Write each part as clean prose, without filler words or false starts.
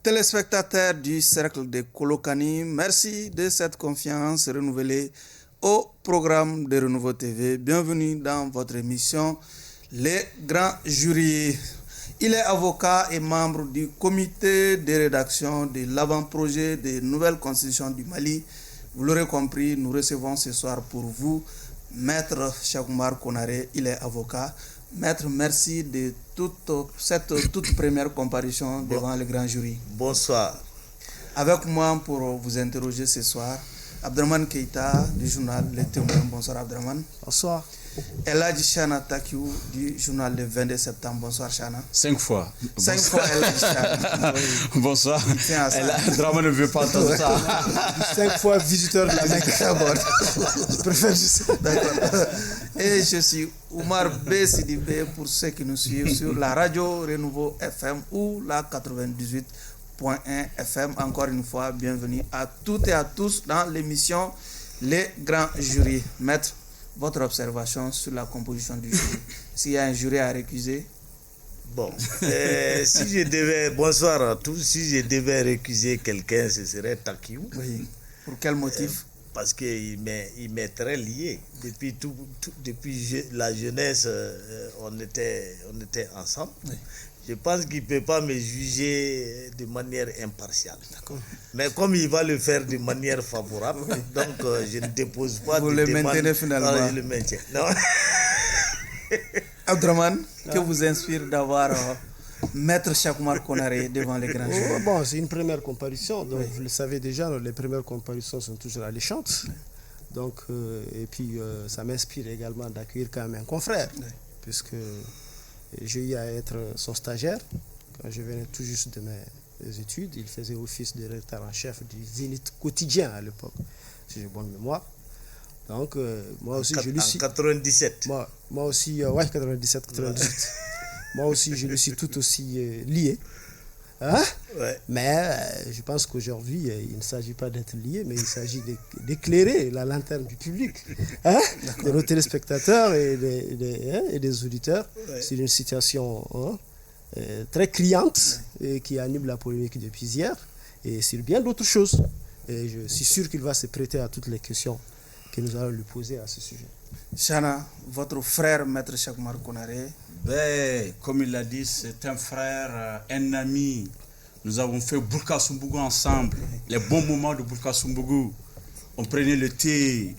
Téléspectateurs du Cercle de Kolokani, merci de cette confiance renouvelée au programme de Renouveau TV. Bienvenue dans votre émission Les Grands Jurys. Il est avocat et membre du comité de rédaction de l'avant-projet de nouvelle constitution du Mali. Vous l'aurez compris, nous recevons ce soir pour vous Maître Cheikh-Oumar Konaré. Il est avocat. Maître, merci de cette toute première comparution devant le grand jury. Bonsoir. Avec moi pour vous interroger ce soir, Abdraman Keita du journal Le Témoin. Bonsoir Abdraman. Bonsoir. Eladji Chana Takiou du journal Le 22 septembre. Bonsoir Chana. 5 fois. 5 fois Eladji Chana. Oui. Bonsoir. Abdraman ne veut pas entendre ça. 5 fois visiteur de la Mecque. Je préfère juste ça. D'accord. Et je suis Oumar B. Sidibé pour ceux qui nous suivent sur la radio Renouveau FM ou la 98.1 FM. Encore une fois, bienvenue à toutes et à tous dans l'émission Les Grands Jurys. Maître, votre observation sur la composition du jury. S'il y a un jury à récuser. Bon, si je devais, bonsoir à tous, si je devais récuser quelqu'un, ce serait Takiou. Oui. Pour quel motif? Parce qu'il m'est très lié. Depuis la jeunesse, on était ensemble. Oui. Je pense qu'il ne peut pas me juger de manière impartiale. D'accord. Mais comme il va le faire de manière favorable, oui. Donc je ne dépose pas vous de le demande. Maintenez finalement. Non, je le maintiens. Non. Abdraman, que vous inspire d'avoir Maître Cheikh-Oumar Konaré devant les grands jurys? Bon, c'est une première comparution, donc oui. Vous le savez déjà, les premières comparutions sont toujours alléchantes. Donc, et puis ça m'inspire également d'accueillir quand même un confrère, oui. Puisque j'ai eu à être son stagiaire quand je venais tout juste de mes études. Il faisait office de rédacteur en chef du Zénith quotidien à l'époque, si j'ai bonne mémoire. Donc, moi aussi, je le suis. En 97. Moi aussi, ouais, 97, 98. Moi aussi, je le suis tout aussi lié. Hein? Ouais. Mais je pense qu'aujourd'hui, il ne s'agit pas d'être lié, mais il s'agit d'éclairer la lanterne du public, hein? De nos téléspectateurs et des auditeurs, ouais. C'est une situation très criante et qui anime la polémique depuis hier et sur bien d'autres choses. Et je suis sûr qu'il va se prêter à toutes les questions que nous allons lui poser à ce sujet. Chana, votre frère, Maître Cheikh-Oumar Konaré. Ben, comme il l'a dit, c'est un frère, un ami. Nous avons fait Bourka Sumbougou ensemble. Les bons moments de Bourka Sumbougou. On prenait le thé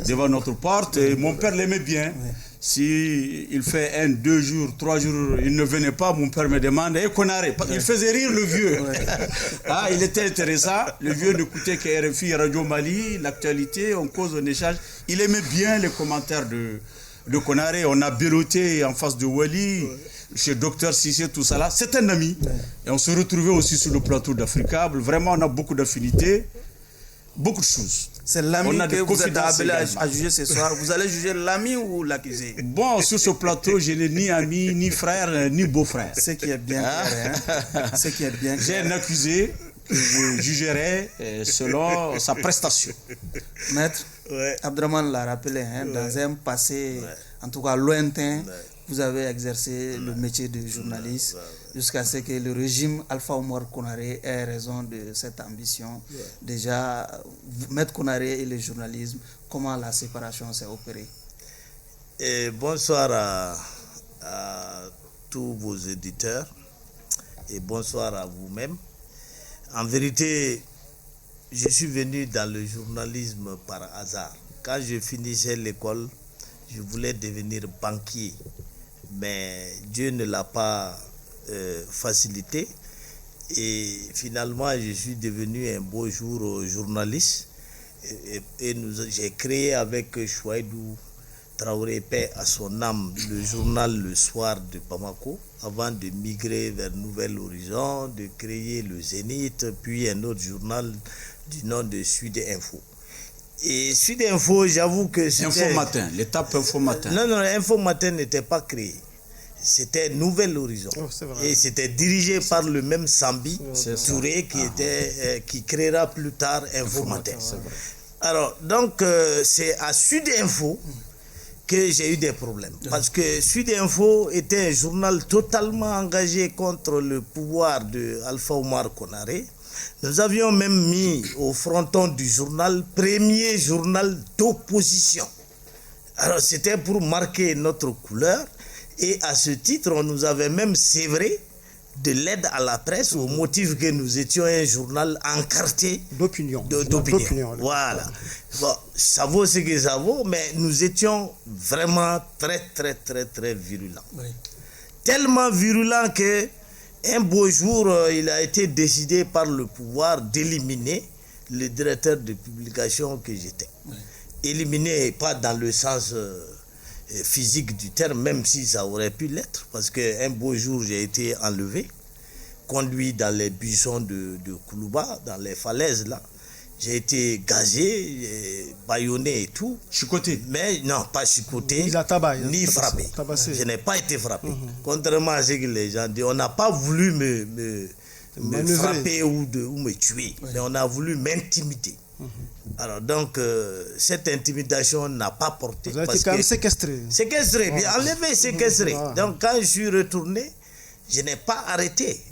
devant notre porte et mon père l'aimait bien. Si il fait 1, 2 jours, 3 jours, il ne venait pas, mon père me demande, et Konaré, il faisait rire le vieux. Ah, il était intéressant. Le vieux n'écoutait que RFI, Radio Mali, l'actualité, on cause, on échange. Il aimait bien les commentaires de Konaré. On a Béloté en face de Wali, chez Docteur Cissé, tout ça là. C'est un ami. Et on se retrouvait aussi sur le plateau d'Africable. Vraiment, on a beaucoup d'affinités, beaucoup de choses. C'est l'ami que vous êtes appelé à juger ce soir. Vous allez juger l'ami ou l'accusé? Bon, sur ce plateau, je n'ai ni ami, ni frère, ni beau-frère. Ce qui est bien clair. Hein? Ce qui est bien clair. J'ai un accusé que je jugerai selon sa prestation. Maître, Abdraman l'a rappelé, hein, dans un passé, en tout cas lointain, vous avez exercé le métier de journaliste jusqu'à ce que le régime Alpha Oumar Konaré ait raison de cette ambition. Déjà, Maître Konaré et le journalisme, comment la séparation s'est opérée? Et bonsoir à tous vos éditeurs et bonsoir à vous-même. En vérité, je suis venu dans le journalisme par hasard. Quand je finissais l'école, je voulais devenir banquier. Mais Dieu ne l'a pas facilité. Et finalement, je suis devenu un beau jour journaliste. Et j'ai créé avec Chouaïdou Traoré, paix à son âme, le journal Le Soir de Bamako, avant de migrer vers Nouvel Horizon, de créer le Zénith, puis un autre journal du nom de Sud Info. Et Sud Info, j'avoue que c'était... Info Matin, l'étape Info Matin. Non, Info Matin n'était pas créé. C'était Nouvel Horizon. Oh, et c'était dirigé par le même Sambi Touré qui créera plus tard Info Matin. Alors, donc, c'est à Sud Info que j'ai eu des problèmes. Parce que Sud Info était un journal totalement engagé contre le pouvoir de Alpha Oumar Konaré. Nous avions même mis au fronton du journal, premier journal d'opposition. Alors c'était pour marquer notre couleur et à ce titre, on nous avait même sévré de l'aide à la presse au motif que nous étions un journal encarté d'opinion. Voilà. Bon, ça vaut ce que ça vaut, mais nous étions vraiment très, très, très, très virulents. Oui. Tellement virulents que un beau jour, il a été décidé par le pouvoir d'éliminer le directeur de publication que j'étais. Oui. Éliminer, pas dans le sens physique du terme, même si ça aurait pu l'être, parce qu'un beau jour, j'ai été enlevé, conduit dans les buissons de Koulouba, dans les falaises là. J'ai été gazé, bâillonné et tout. Chicoté? Mais non, pas chicoté, ni frappé. Je n'ai pas été frappé. Contrairement à ce que les gens disent, on n'a pas voulu me frapper ou me tuer, mais on a voulu m'intimider. Alors donc, cette intimidation n'a pas porté. Vous avez été quand même séquestré. Séquestré, bien enlevé, séquestré. Donc quand je suis retourné, je n'ai pas arrêté.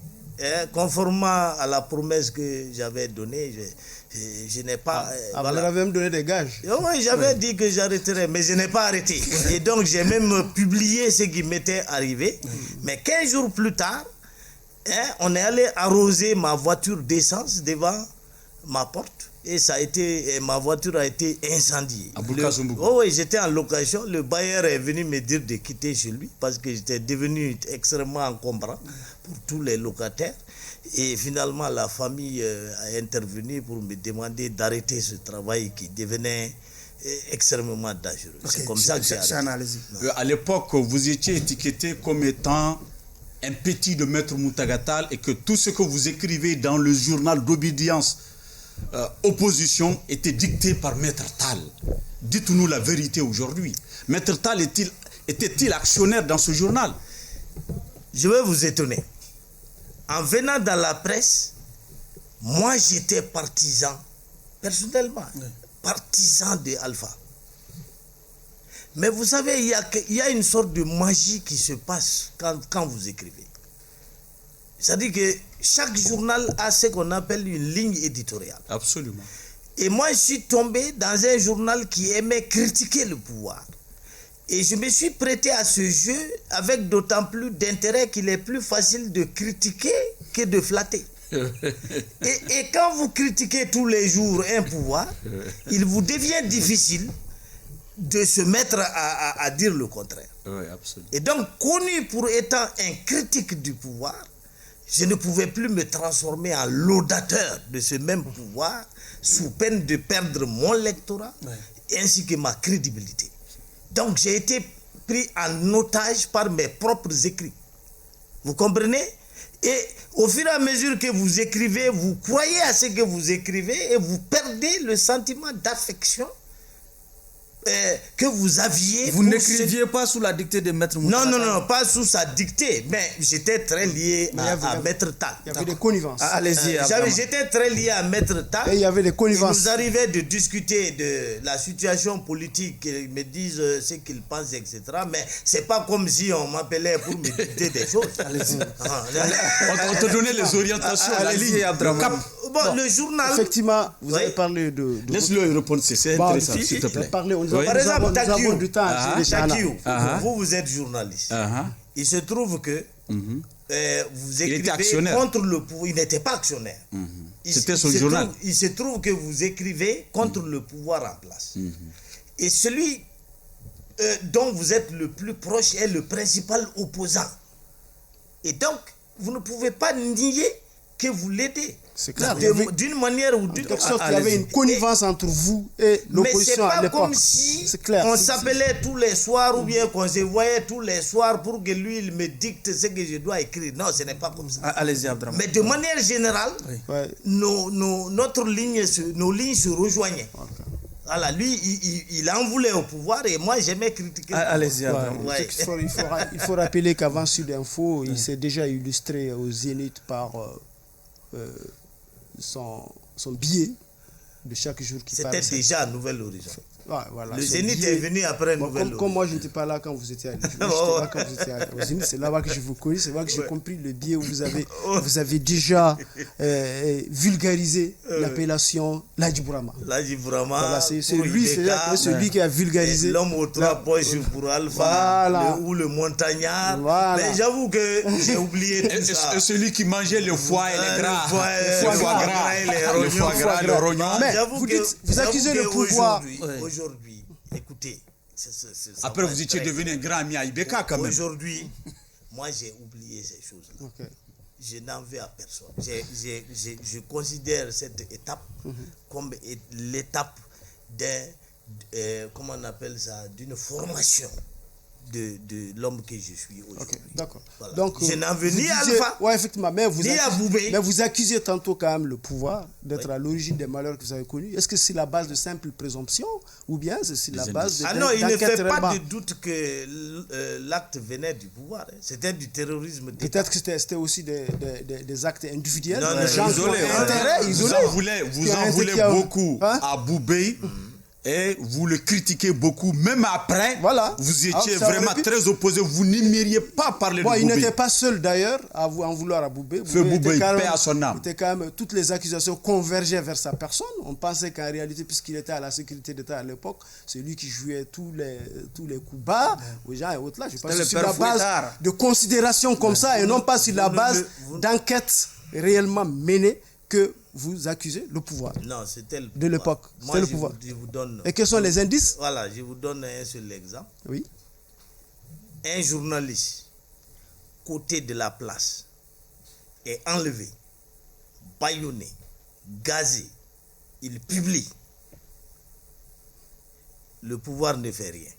Conformément à la promesse que j'avais donnée, je n'ai pas... voilà. Vous avez même donné des gages. Oui, j'avais dit que j'arrêterais, mais je n'ai pas arrêté. Et donc j'ai même publié ce qui m'était arrivé. Mais 15 jours plus tard, on est allé arroser ma voiture d'essence devant ma porte. Et ça a été, ma voiture a été incendiée. Oui, j'étais en location. Le bailleur est venu me dire de quitter chez lui parce que j'étais devenu extrêmement encombrant pour tous les locataires. Et finalement, la famille a intervenu pour me demander d'arrêter ce travail qui devenait extrêmement dangereux. Okay. C'est comme ça que j'ai arrêté. À l'époque, vous étiez étiqueté comme étant un petit de Maître Moutagatal et que tout ce que vous écrivez dans le journal d'obédience opposition était dicté par Maître Tal. Dites-nous la vérité aujourd'hui. Maître Tal était-il actionnaire dans ce journal? Je vais vous étonner. En venant dans la presse, moi j'étais partisan, personnellement, partisan de Alpha. Mais vous savez, il y a une sorte de magie qui se passe quand vous écrivez. C'est-à-dire que chaque journal a ce qu'on appelle une ligne éditoriale. Absolument. Et moi, je suis tombé dans un journal qui aimait critiquer le pouvoir. Et je me suis prêté à ce jeu avec d'autant plus d'intérêt qu'il est plus facile de critiquer que de flatter. Et quand vous critiquez tous les jours un pouvoir, il vous devient difficile de se mettre à dire le contraire. Oui, absolument. Et donc, connu pour étant un critique du pouvoir, je ne pouvais plus me transformer en laudateur de ce même pouvoir sous peine de perdre mon lectorat ainsi que ma crédibilité. Donc j'ai été pris en otage par mes propres écrits. Vous comprenez? Et au fur et à mesure que vous écrivez, vous croyez à ce que vous écrivez et vous perdez le sentiment d'affection que vous aviez. Vous n'écriviez pas sous la dictée de Maître Moutagatal? Non, pas sous sa dictée, mais j'étais très lié à Maître Tal. Il y avait des connivences. Allez-y. J'étais très lié à Maître Tal. Et il y avait des connivences. Il nous arrivait de discuter de la situation politique, qu'ils me disent ce qu'ils pensent, etc. Mais c'est pas comme si on m'appelait pour me dicter des choses. Allez-y. On te donnait les orientations, la ligne, le cap. Bon, le journal... Effectivement, vous avez parlé de... Laisse-le répondre, c'est intéressant, s'il te plaît. Par exemple, Takiou, vous êtes journaliste. Il se trouve que vous écrivez contre le pouvoir. Il n'était pas actionnaire. C'était son journal. Il se trouve que vous écrivez contre le pouvoir en place. Et celui dont vous êtes le plus proche est le principal opposant. Et donc, vous ne pouvez pas nier que vous l'aidez. C'est clair. D'une manière ou d'une autre. Il y avait une connivence entre vous et l'opposition à l'époque. Mais c'est pas comme si on s'appelait tous les soirs ou bien qu'on se voyait tous les soirs pour que lui il me dicte ce que je dois écrire. Non, ce n'est pas comme ça. Allez-y, Abdraman. Mais de manière générale, nos lignes se rejoignaient. Okay. Voilà, lui, il en voulait au pouvoir et moi, j'aimais critiquer. Allez-y, il faut rappeler qu'avant Sud Info, il s'est déjà illustré au Zénith par son billet de chaque jour qui C'était déjà à Nouvel Horizon. Ouais, voilà, Le Zénith est venu après comme moi, je n'étais pas là quand vous étiez allé. Au Zénith, c'est là-bas que je vous connais, c'est là que j'ai compris le biais où vous avez déjà vulgarisé l'appellation Ladji-Bourama. Ladji-Bourama. Voilà, c'est lui, celui qui a vulgarisé. L'homme aux trois poches pour Alpha, voilà. Ou le montagnard. Voilà. Mais j'avoue que j'ai oublié tout ça. Et celui qui mangeait le foie et les gras. Le foie gras, le rognon. Mais vous accusez le pouvoir. Aujourd'hui, écoutez. Après, vous étiez devenu un grand ami à Ibeka quand même. Aujourd'hui, moi j'ai oublié ces choses-là. Okay. Je n'en veux à personne. Je considère cette étape comme l'étape comment on appelle ça, d'une formation de l'homme que je suis aujourd'hui. Okay, d'accord. Voilà. Donc, je n'en veux ni à Alpha, ouais, effectivement, mais vous accusez tantôt quand même le pouvoir d'être à l'origine des malheurs que vous avez connus. Est-ce que c'est la base de simple présomption ou bien c'est la base de... Ah non, il ne fait pas de doute que l'acte venait du pouvoir. C'était du terrorisme d'État. Peut-être que c'était aussi des actes individuels. Non, des gens isolés. Vous en voulez beaucoup à Boubé. Et vous le critiquez beaucoup, même après, voilà. Vous étiez vraiment très opposé, vous n'aimeriez pas parler de Boubé. Il n'était pas seul d'ailleurs à en vouloir à Boubé. Boubé, paix à son âme. Quand même, toutes les accusations convergeaient vers sa personne. On pensait qu'en réalité, puisqu'il était à la sécurité d'État à l'époque, c'est lui qui jouait tous les coups bas aux gens et autres là. Je pense que sur la base de considérations comme ça et non pas sur la base d'enquêtes réellement menées que vous accusez le pouvoir. Non, c'était le pouvoir. De l'époque. C'était le pouvoir. Je vous donne... Et quels sont les indices? Voilà, je vous donne un seul exemple. Oui. Un journaliste, côté de la place, est enlevé, bâillonné, gazé. Il publie. Le pouvoir ne fait rien.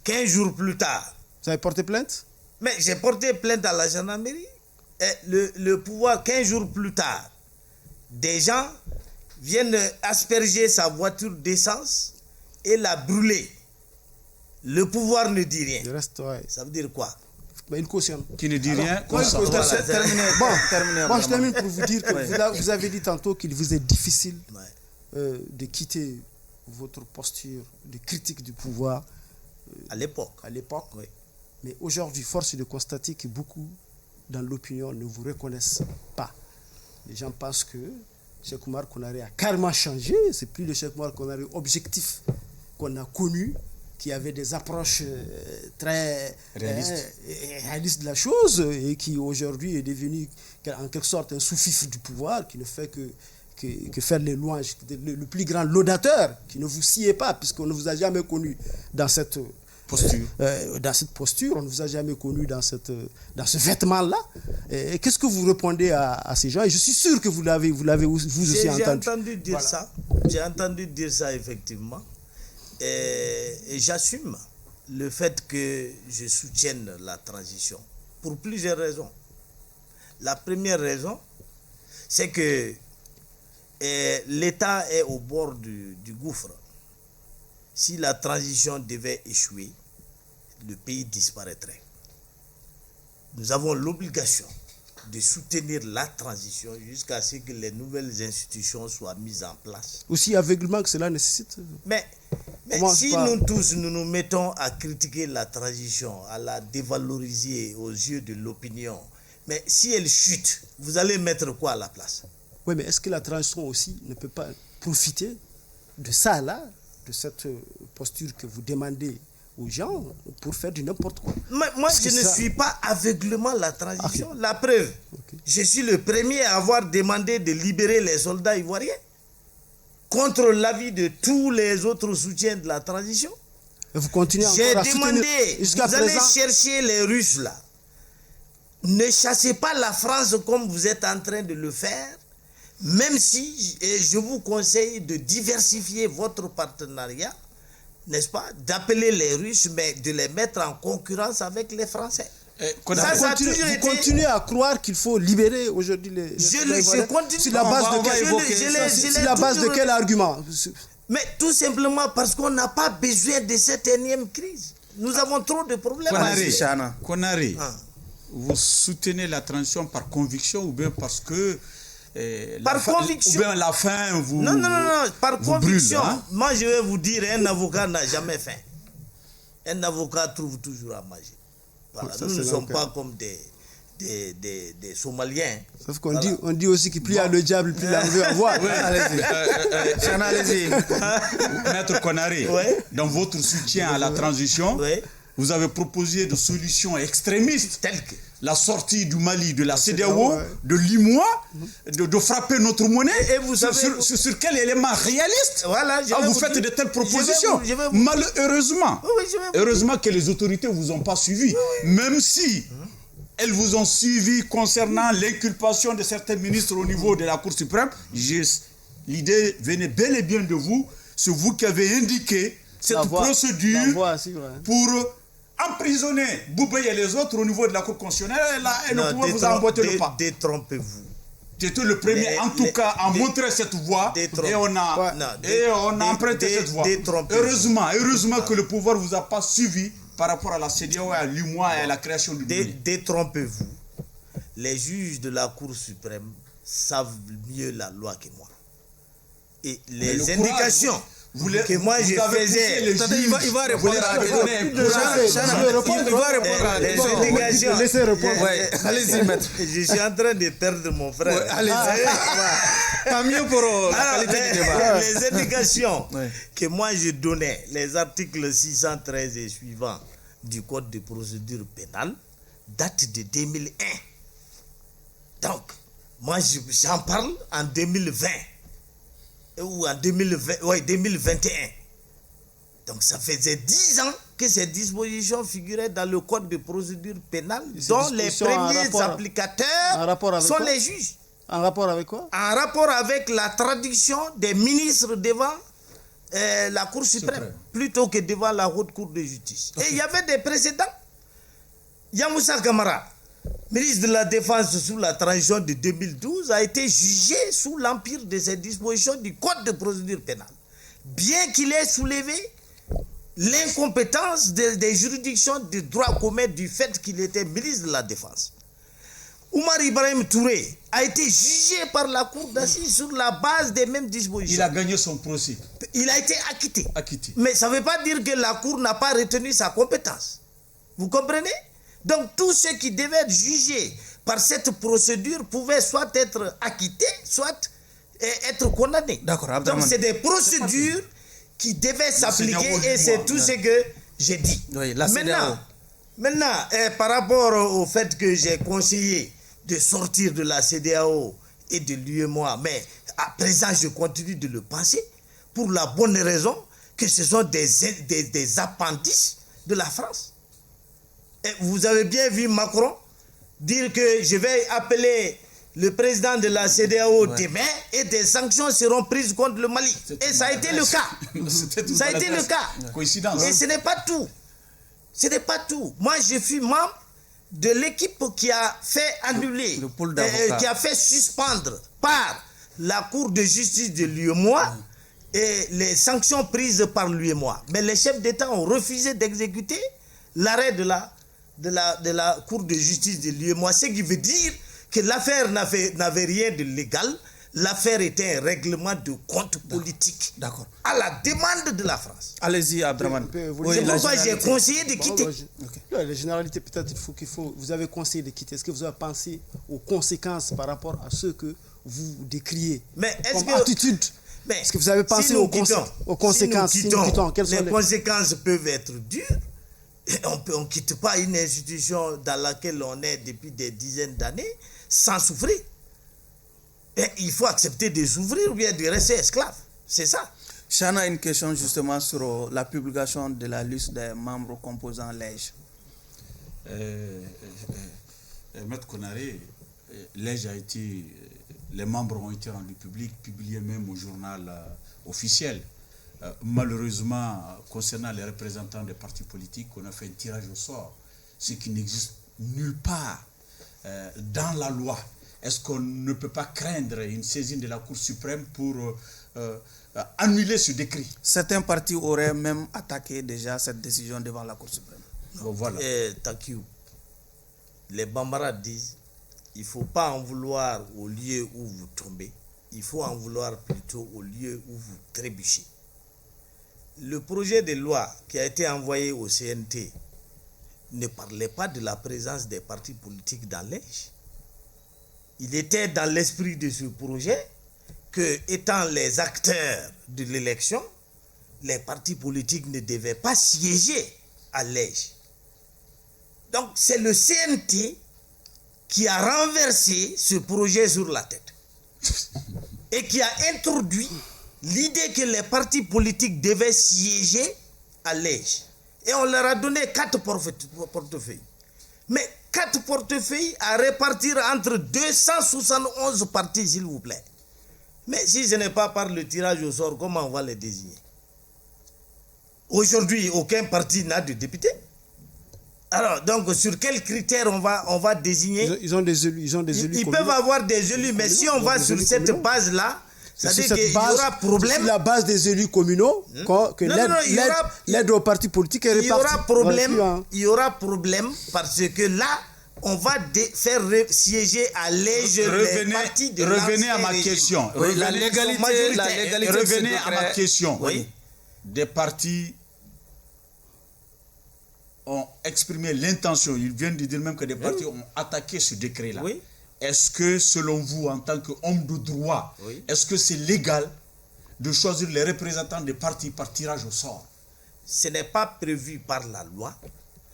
15 jours plus tard... Vous avez porté plainte? Mais j'ai porté plainte à la gendarmerie. Et le pouvoir, 15 jours plus tard, des gens viennent asperger sa voiture d'essence et la brûler. Le pouvoir ne dit rien. Le reste, ouais. Ça veut dire quoi? Mais il cautionne. Qui ne dit rien. Terminé. Bon, je termine pour vous dire que vous avez dit tantôt qu'il vous est difficile de quitter votre posture de critique du pouvoir. À l'époque. Oui. Mais aujourd'hui, force est de constater que beaucoup dans l'opinion ne vous reconnaissent pas. Les gens pensent que Cheikh Oumar Konaré a carrément changé. C'est plus le Cheikh Oumar Konaré objectif qu'on a connu, qui avait des approches très réalistes de la chose et qui aujourd'hui est devenu en quelque sorte un sous-fifre du pouvoir qui ne fait que faire les louanges, le plus grand laudateur, qui ne vous sciez pas puisqu'on ne vous a jamais connu dans cette posture, on ne vous a jamais connu dans ce vêtement-là. Qu'est-ce que vous répondez à ces gens? Et je suis sûr que vous l'avez vous aussi entendu. J'ai entendu dire ça. J'ai entendu dire ça effectivement. Et j'assume le fait que je soutienne la transition pour plusieurs raisons. La première raison, c'est que l'État est au bord du gouffre. Si la transition devait échouer, le pays disparaîtrait. Nous avons l'obligation de soutenir la transition jusqu'à ce que les nouvelles institutions soient mises en place. Aussi aveuglement que cela nécessite. Mais si nous tous nous mettons à critiquer la transition, à la dévaloriser aux yeux de l'opinion, mais si elle chute, vous allez mettre quoi à la place? Oui, mais est-ce que la transition aussi ne peut pas profiter de ça là, de cette posture que vous demandez aux gens pour faire du n'importe quoi? Moi, je ne suis pas aveuglement la transition. Okay. La preuve, je suis le premier à avoir demandé de libérer les soldats ivoiriens contre l'avis de tous les autres soutiens de la transition. Et vous continuez encore à soutenir. J'ai demandé, vous allez chercher les Russes là. Ne chassez pas la France comme vous êtes en train de le faire. Même si je vous conseille de diversifier votre partenariat, n'est-ce pas, d'appeler les Russes, mais de les mettre en concurrence avec les Français. Vous continuez à croire qu'il faut libérer aujourd'hui les je continue. Sur la base de quel argument? Mais tout simplement parce qu'on n'a pas besoin de cette énième crise. Nous avons trop de problèmes. Konaré, vous soutenez la transition par conviction ou bien parce que par conviction. Ou bien la faim vous. Non, par conviction. Brûle, hein? Moi, je vais vous dire, un avocat n'a jamais faim. Un avocat trouve toujours à manger. Voilà. Nous ne sommes pas comme des Somaliens. Sauf qu'on dit aussi qu'il plus il y a le diable, plus il en veut avoir. Allez-y. Maître Konaré, dans votre soutien à la transition, vous avez proposé des solutions extrémistes telles que la sortie du Mali de la CEDEAO, de l'IMOA, de frapper notre monnaie. Et vous savez, sur quel élément réaliste vous faites de telles propositions? Malheureusement, heureusement que les autorités ne vous ont pas suivi, même si elles vous ont suivi concernant l'inculpation de certains ministres au niveau de la Cour suprême. L'idée venait bel et bien de vous. C'est vous qui avez indiqué cette procédure pour emprisonner Boubeye et les autres au niveau de la Cour constitutionnelle. Et le pouvoir vous a emboîté le pas. Détrompez-vous. J'étais le premier, en tout cas, à montrer cette voie. Et on a emprunté cette voie. Heureusement que le pouvoir ne vous a pas suivi par rapport à la CEDEAO, à l'UMOA et à la création du Mali. Détrompez-vous. Les juges de la Cour suprême savent mieux la loi que moi. Et les indications que moi je faisais. Il va répondre à les indications. Laissez répondre. Allez-y, maître. Je suis en train de perdre mon frère. Allez-y. Tant mieux pour la qualité du débat. Les indications que moi je donnais, les articles 613 et suivants du Code de procédure pénale, datent de 2001. Donc, moi j'en parle en 2020. Ou en 2021. Donc ça faisait 10 ans que ces dispositions figuraient dans le Code de procédure pénale, dont les premiers applicateurs sont les juges. En rapport avec quoi? En rapport avec la traduction des ministres devant la Cour suprême, plutôt que devant la Haute Cour de justice. Et il y avait des précédents. Yamoussa Kamara, ministre de la Défense sous la transition de 2012, a été jugé sous l'empire de ces dispositions du Code de procédure pénale. Bien qu'il ait soulevé l'incompétence des juridictions de droit commun du fait qu'il était ministre de la Défense. Oumar Ibrahim Touré a été jugé par la Cour d'assises sur la base des mêmes dispositions. Il a gagné son procès. Il a été acquitté. Mais ça ne veut pas dire que la Cour n'a pas retenu sa compétence. Vous comprenez? Donc tous ceux qui devaient être jugés par cette procédure pouvaient soit être acquittés, soit être condamnés. D'accord. Donc c'est des procédures qui devaient s'appliquer et c'est tout ce que j'ai dit. Oui, maintenant, par rapport au fait que j'ai conseillé de sortir de la CEDEAO et de l'UEMOA, mais à présent je continue de le penser pour la bonne raison que ce sont des appendices de la France. Et vous avez bien vu Macron dire que je vais appeler le président de la CEDEAO demain et des sanctions seront prises contre le Mali. Et ça a été le cas. Ça a été le cas. Coïncidence. Et ce n'est pas tout. Ce n'est pas tout. Moi, je suis membre de l'équipe qui a fait annuler, qui a fait suspendre par la Cour de justice de l'UEMOA et les sanctions prises par l'UEMOA. Mais les chefs d'État ont refusé d'exécuter l'arrêt de la Cour de justice de l'UEMOA, ce qui veut dire que l'affaire n'avait rien de légal. L'affaire était un règlement de compte politique. D'accord. À la demande de la France. Allez-y, Abdraman. C'est pourquoi j'ai conseillé de quitter. La généralité, peut-être vous avez conseillé de quitter. Est-ce que vous avez pensé aux conséquences par rapport à ce que vous décriez comme attitude? Est-ce que vous avez pensé aux conséquences? Si nous quittons, les conséquences peuvent être dures. On ne quitte pas une institution dans laquelle on est depuis des dizaines d'années sans souffrir. Et il faut accepter de souffrir ou bien de rester esclave. C'est ça. Chana a une question justement sur la publication de la liste des membres composant l'EJ. Maître Konaré, l'EJ a été... Les membres ont été rendus publics, publiés même au journal officiel. Malheureusement, concernant les représentants des partis politiques, on a fait un tirage au sort, ce qui n'existe nulle part dans la loi. Est-ce qu'on ne peut pas craindre une saisine de la Cour suprême pour annuler ce décret? Certains partis auraient même attaqué déjà cette décision devant la Cour suprême. Bon, voilà. Takiou, les Bambara disent il ne faut pas en vouloir au lieu où vous tombez, il faut en vouloir plutôt au lieu où vous trébuchez. Le projet de loi qui a été envoyé au CNT ne parlait pas de la présence des partis politiques dans l'EJ. Il était dans l'esprit de ce projet que, étant les acteurs de l'élection, les partis politiques ne devaient pas siéger à l'EJ. Donc, c'est le CNT qui a renversé ce projet sur la tête et qui a introduit l'idée que les partis politiques devaient siéger à l'EJ. Et on leur a donné 4 portefeuilles. Mais 4 portefeuilles à répartir entre 271 partis, s'il vous plaît. Mais si ce n'est pas par le tirage au sort, comment on va les désigner? Aujourd'hui, aucun parti n'a de député. Alors, donc, sur quels critères on va désigner? Ils ont des élus. Ils peuvent avoir des élus, mais si on va sur cette base-là, c'est-à-dire qu'il y aura problème. Sur la base des élus communaux, que l'aide aux partis politiques est répartie. Il y aura problème parce que là, on va faire siéger à l'EJ les partis de Revenez à ma question. Oui, la légalité. Revenez à ma question. Oui. Des partis ont exprimé l'intention, ils viennent de dire même que des partis ont attaqué ce décret-là. Oui. Est-ce que, selon vous, en tant qu'homme de droit, est-ce que c'est légal de choisir les représentants des partis par tirage au sort? Ce n'est pas prévu par la loi.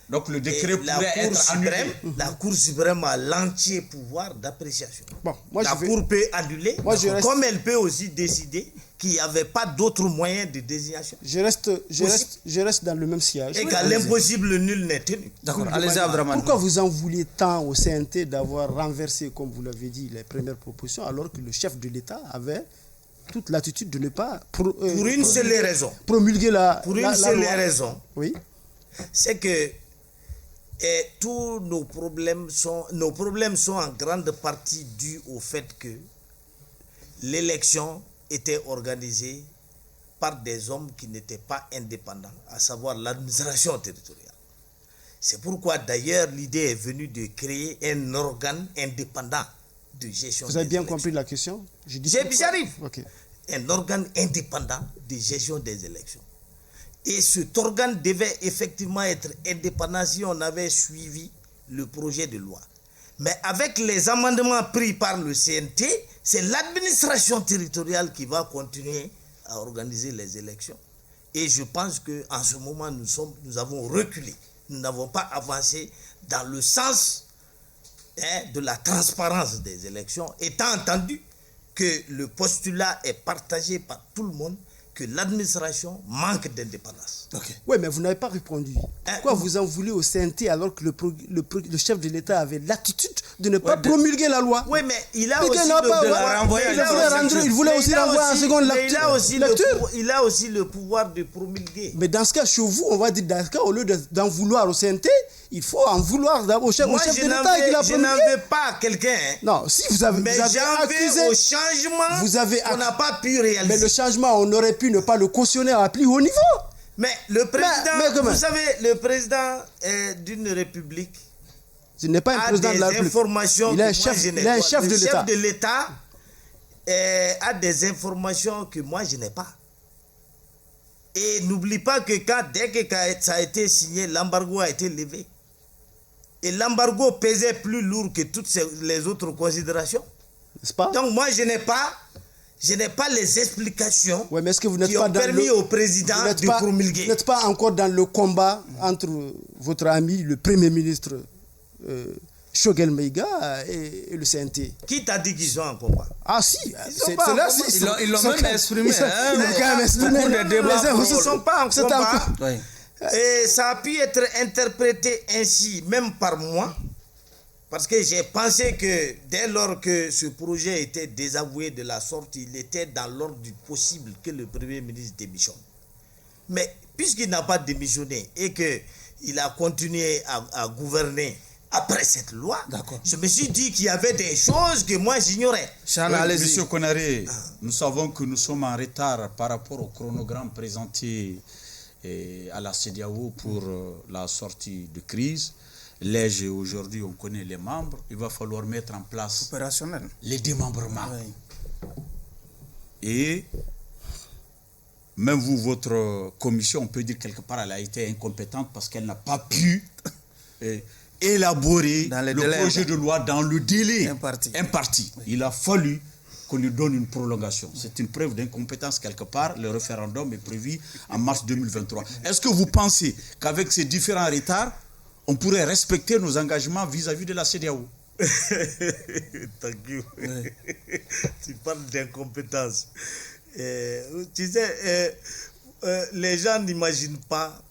Donc le décret pourrait être annulé. La Cour suprême a l'entier pouvoir d'appréciation. Bon, la Cour peut annuler, comme elle peut aussi décider qu'il n'y avait pas d'autre moyen de désignation. Je reste dans le même sillage. Et qu'à l'impossible, nul n'est tenu. D'accord, allez-y, Abdraman. Pourquoi vous en vouliez tant au CNT d'avoir renversé, comme vous l'avez dit, les premières propositions, alors que le chef de l'État avait toute l'attitude de ne pas pour une seule raison. Promulguer la Pour une seule raison. Oui. C'est que tous nos problèmes sont en grande partie dus au fait que l'élection était organisée par des hommes qui n'étaient pas indépendants, à savoir l'administration territoriale. C'est pourquoi d'ailleurs l'idée est venue de créer un organe indépendant de gestion. Vous avez bien compris la question? J'arrive. Okay. Un organe indépendant de gestion des élections. Et cet organe devait effectivement être indépendant si on avait suivi le projet de loi. Mais avec les amendements pris par le CNT, c'est l'administration territoriale qui va continuer à organiser les élections. Et je pense qu'en ce moment, nous avons reculé. Nous n'avons pas avancé dans le sens de la transparence des élections, étant entendu que le postulat est partagé par tout le monde, que l'administration manque d'indépendance. Okay. Oui, mais vous n'avez pas répondu. Pourquoi vous en voulez au CNT alors que le chef de l'État avait l'attitude de ne pas promulguer la loi? Oui, mais il a aussi il voulait aussi renvoyer en seconde lecture. Il a aussi le pouvoir de promulguer. Mais dans ce cas, chez vous, on va dire, dans ce cas, au lieu d'en vouloir au CNT, il faut en vouloir au chef de l'État qui l'a promulgué. Je n'en veux pas quelqu'un. Non, si vous avez accusé au changement qu'on n'a pas pu réaliser. Mais le changement, on aurait pu ne pas le cautionner à plus haut niveau. Mais le président, vous savez, le président d'une république n'est pas un président de la République. Il est un chef de l'État. Le chef de l'État a des informations que moi je n'ai pas. Et n'oublie pas que dès que ça a été signé, l'embargo a été levé. Et l'embargo pesait plus lourd que toutes les autres considérations. N'est-ce pas? Donc moi je n'ai pas les explications mais est-ce que vous n'êtes qui ont permis au président de promulguer. Vous n'êtes pas encore dans le combat entre votre ami, le Premier ministre Choguel Maïga et le CNT. Qui t'a dit qu'ils sont en combat? Ah si, ils l'ont même exprimé. Ils l'ont quand même exprimé. Ils ne sont pas en combat. Et ça a pu être interprété ainsi, même par moi. Parce que j'ai pensé que dès lors que ce projet était désavoué de la sorte, il était dans l'ordre du possible que le Premier ministre démissionne. Mais puisqu'il n'a pas démissionné et qu'il a continué à gouverner après cette loi, je me suis dit qu'il y avait des choses que moi j'ignorais. Monsieur Konaré, nous savons que nous sommes en retard par rapport au chronogramme présenté à la CEDEAO pour la sortie de crise. L'EG, aujourd'hui, on connaît les membres. Il va falloir mettre en place opérationnel les démembrements. Oui. Et même vous, votre commission, on peut dire quelque part, elle a été incompétente parce qu'elle n'a pas pu élaborer le projet de loi dans le délai imparti. Oui. Il a fallu qu'on lui donne une prolongation. C'est une preuve d'incompétence quelque part. Le référendum est prévu en mars 2023. Est-ce que vous pensez qu'avec ces différents retards, on pourrait respecter nos engagements vis-à-vis de la CEDEAO? Thank you. Oui. Tu parles d'incompétence. Tu sais, les gens n'imaginent pas.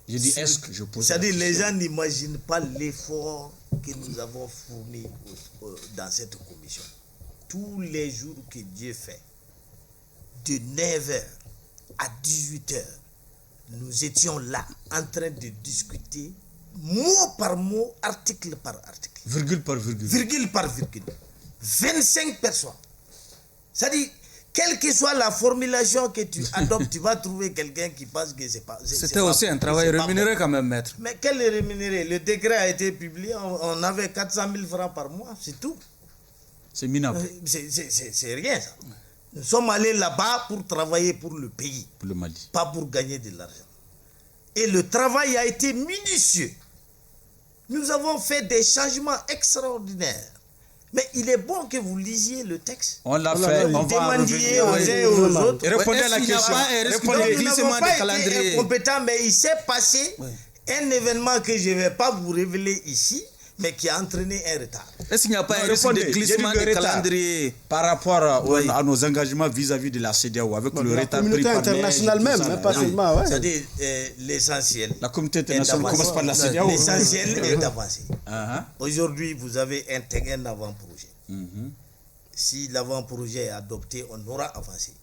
Je dis est-ce que je pose. C'est-à-dire les gens n'imaginent pas l'effort que nous avons fourni dans cette commission. Tous les jours que Dieu fait, de 9h à 18h, nous étions là en train de discuter mot par mot, article par article. Virgule par virgule. Virgule par virgule. 25 personnes. C'est-à-dire, quelle que soit la formulation que tu adoptes, tu vas trouver quelqu'un qui pense que c'est pas... C'était aussi un travail rémunéré quand même, maître. Mais quel est rémunéré? Le décret a été publié, on avait 400 000 francs par mois, c'est tout. C'est minable. C'est rien, ça. Nous sommes allés là-bas pour travailler pour le pays. Pour le Mali. Pas pour gagner de l'argent. Et le travail a été minutieux. Nous avons fait des changements extraordinaires. Mais il est bon que vous lisiez le texte. On l'a fait, on va en revenir aux uns et aux autres. Répondez à la question. Nous n'avons pas été incompétents, mais il s'est passé un événement que je ne vais pas vous révéler ici, mais qui a entraîné un retard. Est-ce qu'il n'y a pas un risque de glissement de calendrier par rapport à nos engagements vis-à--vis de la CEDEAO avec le retard pris par internationale même, pas seulement. C'est-à-dire l'essentiel. La communauté internationale commence par la CEDEAO. L'essentiel est d'avancer. Aujourd'hui, vous avez intégré un avant-projet. Si l'avant-projet est adopté, on aura avancé.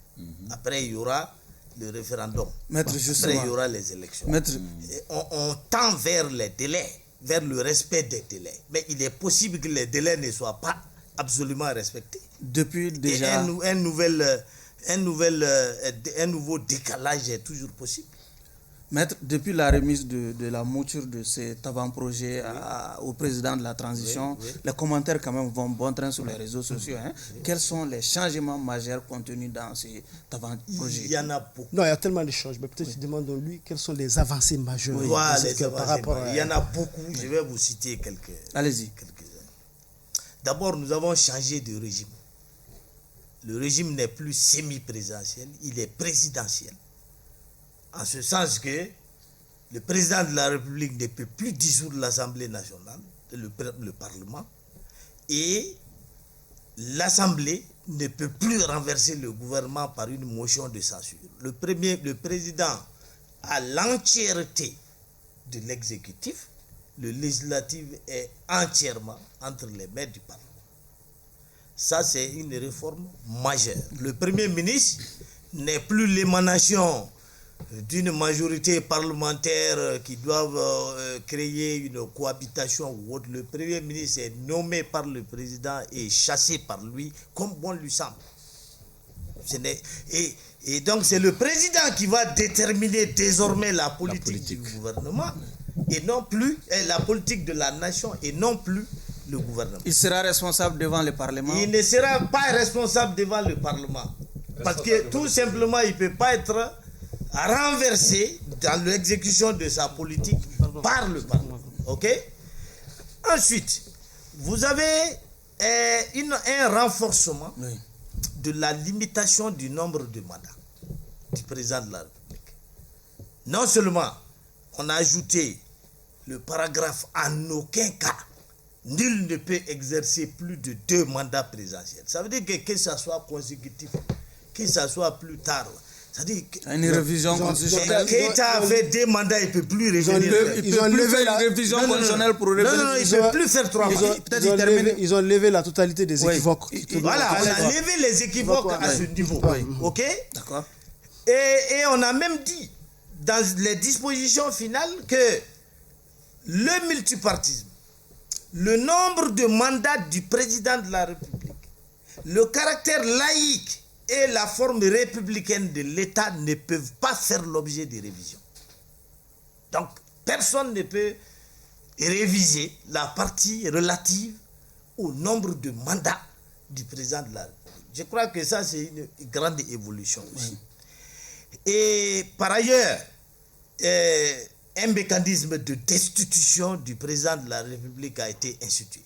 Après, il y aura le référendum. Après, il y aura les élections. On tend vers les délais, vers le respect des délais. Mais il est possible que les délais ne soient pas absolument respectés. Depuis déjà... Et un nouveau décalage est toujours possible. Maître, depuis la remise de la mouture de cet avant-projet au président de la transition, les commentaires quand même vont bon train sur les réseaux sociaux. Quels sont les changements majeurs contenus dans cet avant-projet? Il y en a beaucoup. Non, il y a tellement de changements. Peut-être demandons-lui quelles sont les avancées majeures. Il y en a beaucoup. Je vais vous citer quelques-uns. Allez-y. D'abord, nous avons changé de régime. Le régime n'est plus semi-présidentiel, il est présidentiel. En ce sens que le président de la République ne peut plus dissoudre l'Assemblée nationale, le Parlement, et l'Assemblée ne peut plus renverser le gouvernement par une motion de censure. Le président a l'entièreté de l'exécutif, le législatif est entièrement entre les mains du Parlement. Ça, c'est une réforme majeure. Le Premier ministre n'est plus l'émanation d'une majorité parlementaire qui doivent créer une cohabitation ou autre. Le Premier ministre est nommé par le président et chassé par lui comme bon lui semble. Et donc c'est le président qui va déterminer désormais la politique du gouvernement et non plus la politique de la nation et non plus le gouvernement. Il sera responsable devant le Parlement? Il ne sera pas responsable devant le Parlement. Parce que tout simplement, il ne peut pas être renversé dans l'exécution de sa politique par le Parlement. Ok? Ensuite, vous avez un renforcement de la limitation du nombre de mandats du président de la République. Non seulement on a ajouté le paragraphe en aucun cas, nul ne peut exercer plus de 2 mandats présidentiels. Ça veut dire que ça soit consécutif, que ça soit plus tard. C'est-à-dire une révision constitutionnelle. Keïta a fait 2 mandats, il ne peut plus revenir. Ils ont levé la révision constitutionnelle pour revenir. Non, il ne peut plus faire 3 mandats. Ils ont levé la totalité des équivoques. Voilà, on a levé les équivoques à ce niveau. Ok? D'accord. Et on a même dit dans les dispositions finales que le multipartisme, le nombre de mandats du président de la République, le caractère laïque et la forme républicaine de l'État ne peuvent pas faire l'objet de révision. Donc, personne ne peut réviser la partie relative au nombre de mandats du président de la République. Je crois que ça, c'est une grande évolution aussi. Et par ailleurs, un mécanisme de destitution du président de la République a été institué.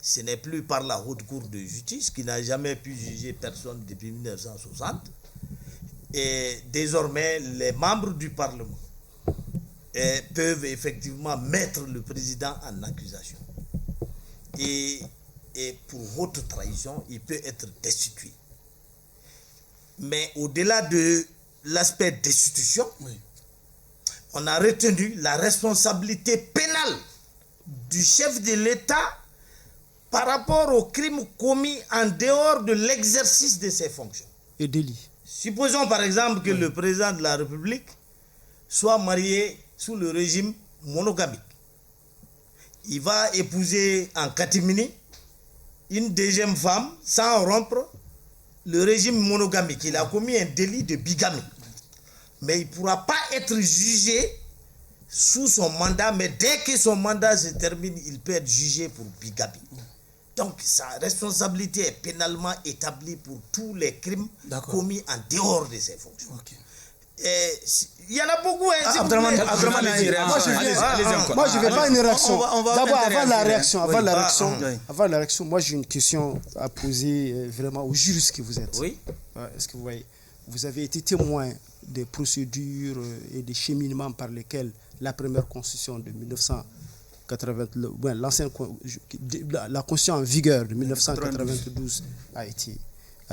Ce n'est plus par la haute cour de justice qui n'a jamais pu juger personne depuis 1960. Et désormais, les membres du Parlement peuvent effectivement mettre le président en accusation. Et pour haute trahison, il peut être destitué. Mais au-delà de l'aspect destitution, on a retenu la responsabilité pénale du chef de l'État par rapport aux crimes commis en dehors de l'exercice de ses fonctions. Et délits. Supposons par exemple que le président de la République soit marié sous le régime monogamique. Il va épouser en catimini une deuxième femme sans rompre le régime monogamique. Il a commis un délit de bigamie. Mais il ne pourra pas être jugé sous son mandat, mais dès que son mandat se termine, il peut être jugé pour bigamie. Donc sa responsabilité est pénalement établie pour tous les crimes commis en dehors de ses fonctions. Il y en a beaucoup. Moi, je ne vais pas une réaction. D'abord, avant la réaction, moi j'ai une question à poser vraiment aux juristes que vous êtes. Oui. Est-ce que vous voyez, vous avez été témoin des procédures et des cheminements par lesquels la première constitution de 1980, la constitution en vigueur de 1992 a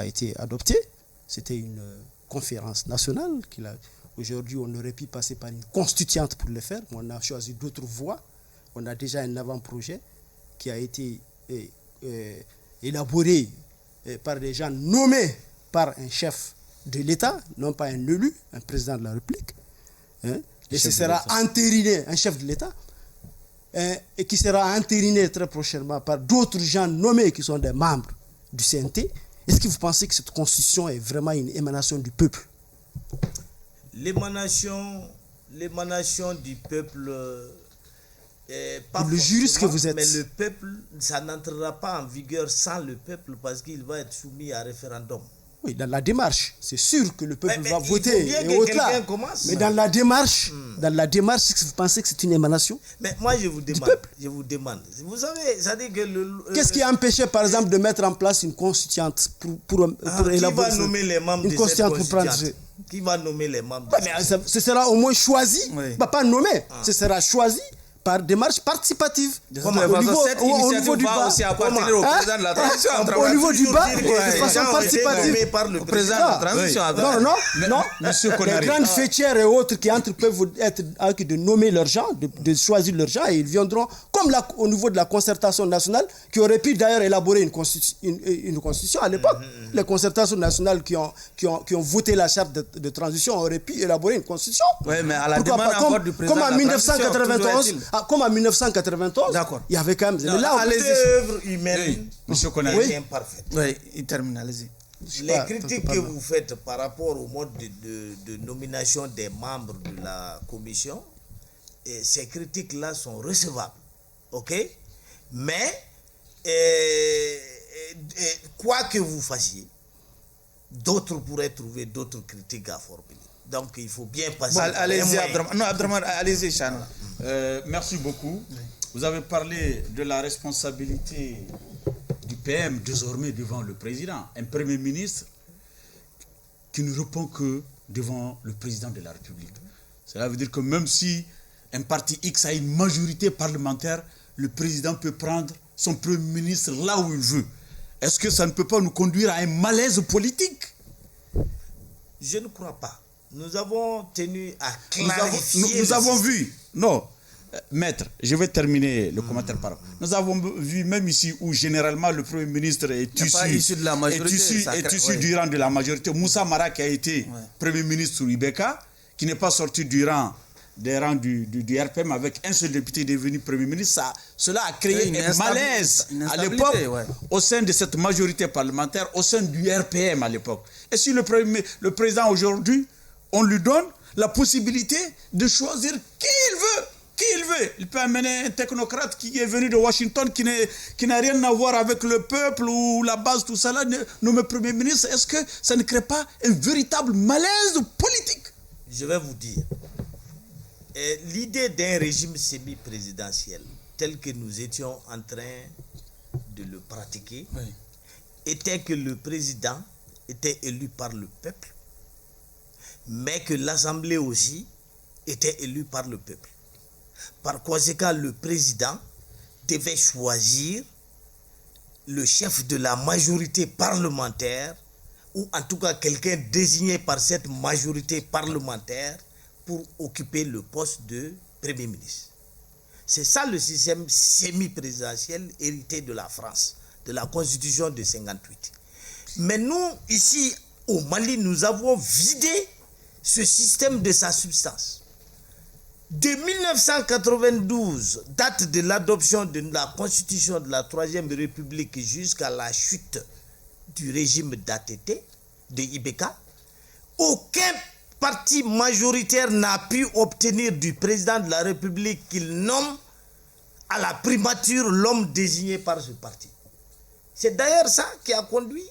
été adoptée. C'était une conférence nationale. Aujourd'hui, on aurait pu passer par une constituante pour le faire, mais on a choisi d'autres voies. On a déjà un avant-projet qui a été élaboré par des gens nommés par un chef de l'État, non pas un élu, un président de la République. Et ce sera entériné, un chef de l'État, et qui sera entériné très prochainement par d'autres gens nommés qui sont des membres du CNT. Est-ce que vous pensez que cette constitution est vraiment une émanation du peuple? L'émanation du peuple, pas le juriste que vous êtes. Mais le peuple, ça n'entrera pas en vigueur sans le peuple parce qu'il va être soumis à référendum. Oui, dans la démarche, c'est sûr que le peuple va voter. Mais dans la démarche, est-ce que vous pensez que c'est une émanation? Mais moi, je vous demande. Vous savez, ça dit que qu'est-ce qui a empêché, par exemple, de mettre en place une constituante pour élaborer qui va nommer les membres de cette constituante? Qui va nommer les membres? Ce sera au moins choisi, pas nommé, ce sera choisi par démarche participative. Cette initiative va aussi appartenir au président de la transition. Au niveau du bas, de façon participative. Par le président de la transition. Non. Les grandes fêtières et autres qui entrent peuvent être de nommer leurs gens, de choisir leurs gens, et ils viendront, comme au niveau de la concertation nationale, qui aurait pu d'ailleurs élaborer une constitution à l'époque. Les concertations nationales qui ont voté la charte de transition auraient pu élaborer une constitution. Oui, mais à la demande encore du président de la transition. Comme en 1991, il y avait quand même... L'œuvre humaine est imparfaite. Oui, il termine, allez-y. Les critiques que vous faites par rapport au mode de nomination des membres de la commission, ces critiques-là sont recevables. OK? Mais, quoi que vous fassiez, d'autres pourraient trouver d'autres critiques à formuler. Donc, il faut bien passer... Allez-y, Abdraman. Allez-y, Chana. Merci beaucoup. Vous avez parlé de la responsabilité du PM désormais devant le président. Un Premier ministre qui ne répond que devant le président de la République. Cela veut dire que même si un parti X a une majorité parlementaire, le président peut prendre son Premier ministre là où il veut. Est-ce que ça ne peut pas nous conduire à un malaise politique? Je ne crois pas. Nous avons tenu à clarifier... Nous avons vu... Non, maître, je vais terminer le commentaire par là. Nous avons vu même ici où généralement le Premier ministre est issu de la majorité. Est issu du rang de la majorité. Moussa Mara qui a été Premier ministre sous Ibeka, qui n'est pas sorti des rangs du RPM avec un seul député devenu Premier ministre. Cela a créé un malaise à l'époque au sein de cette majorité parlementaire, au sein du RPM à l'époque. Et si le président aujourd'hui, on lui donne la possibilité de choisir qui il veut. Il peut amener un technocrate qui est venu de Washington, qui n'a rien à voir avec le peuple ou la base, tout ça là, nommé Premier ministre. Est-ce que ça ne crée pas un véritable malaise politique? Je vais vous dire. L'idée d'un régime semi-présidentiel, tel que nous étions en train de le pratiquer, était que le président était élu par le peuple, mais que l'Assemblée aussi était élue par le peuple. Par conséquent, le président devait choisir le chef de la majorité parlementaire, ou en tout cas quelqu'un désigné par cette majorité parlementaire pour occuper le poste de Premier ministre. C'est ça le système semi-présidentiel hérité de la France, de la Constitution de 58. Mais nous, ici au Mali, nous avons vidé ce système de sa substance. De 1992, date de l'adoption de la Constitution de la Troisième République jusqu'à la chute du régime d'ATT, de Ibeka, aucun parti majoritaire n'a pu obtenir du président de la République qu'il nomme à la primature l'homme désigné par ce parti. C'est d'ailleurs ça qui a conduit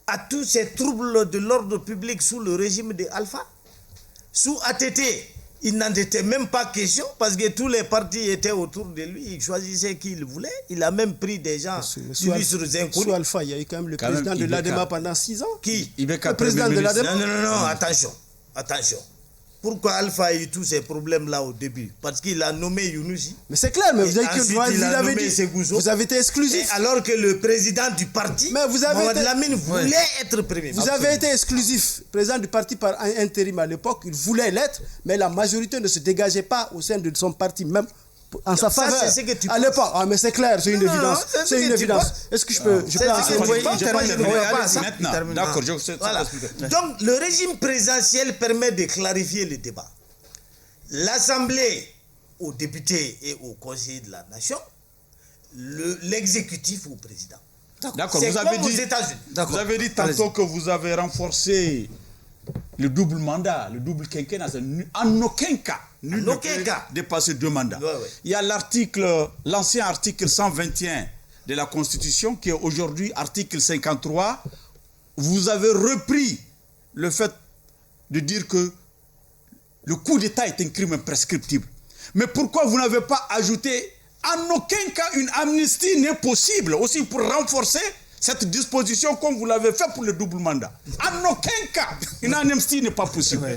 à tous ces troubles de l'ordre public sous le régime de Alpha. Sous ATT, il n'en était même pas question parce que tous les partis étaient autour de lui. Il choisissait qui il voulait. Il a même pris des gens sous Alpha, il y a eu quand même le président de l'ADEMA pendant 6 ans. Qui? Le président de l'ADEMA. Non, attention. Pourquoi Alpha a eu tous ces problèmes-là au début? Parce qu'il a nommé Younousi. Mais c'est clair, mais vous avez été exclusif. Et alors que le président du parti, Mohamed Lamine, voulait être Premier ministre. Vous avez été exclusif, président du parti par intérim à l'époque. Il voulait l'être, mais la majorité ne se dégageait pas au sein de son parti même. En sa faveur. C'est ce que tu à l'époque, mais c'est clair, c'est une évidence. C'est une évidence. Est-ce que je peux D'accord, voilà. Donc, le régime présidentiel permet de clarifier le débat. L'Assemblée aux députés et aux conseillers de la nation, l'exécutif au président. D'accord, vous avez dit tantôt que vous avez renforcé le double mandat, le double quinquennat. En aucun cas, nul ne peut dépasser 2 mandats. Il y a l'ancien article 121 de la Constitution qui est aujourd'hui article 53. Vous avez repris le fait de dire que le coup d'État est un crime imprescriptible. Mais pourquoi vous n'avez pas ajouté en aucun cas une amnistie n'est possible aussi pour renforcer cette disposition comme vous l'avez fait pour le double mandat? En aucun cas, une amnistie n'est pas possible.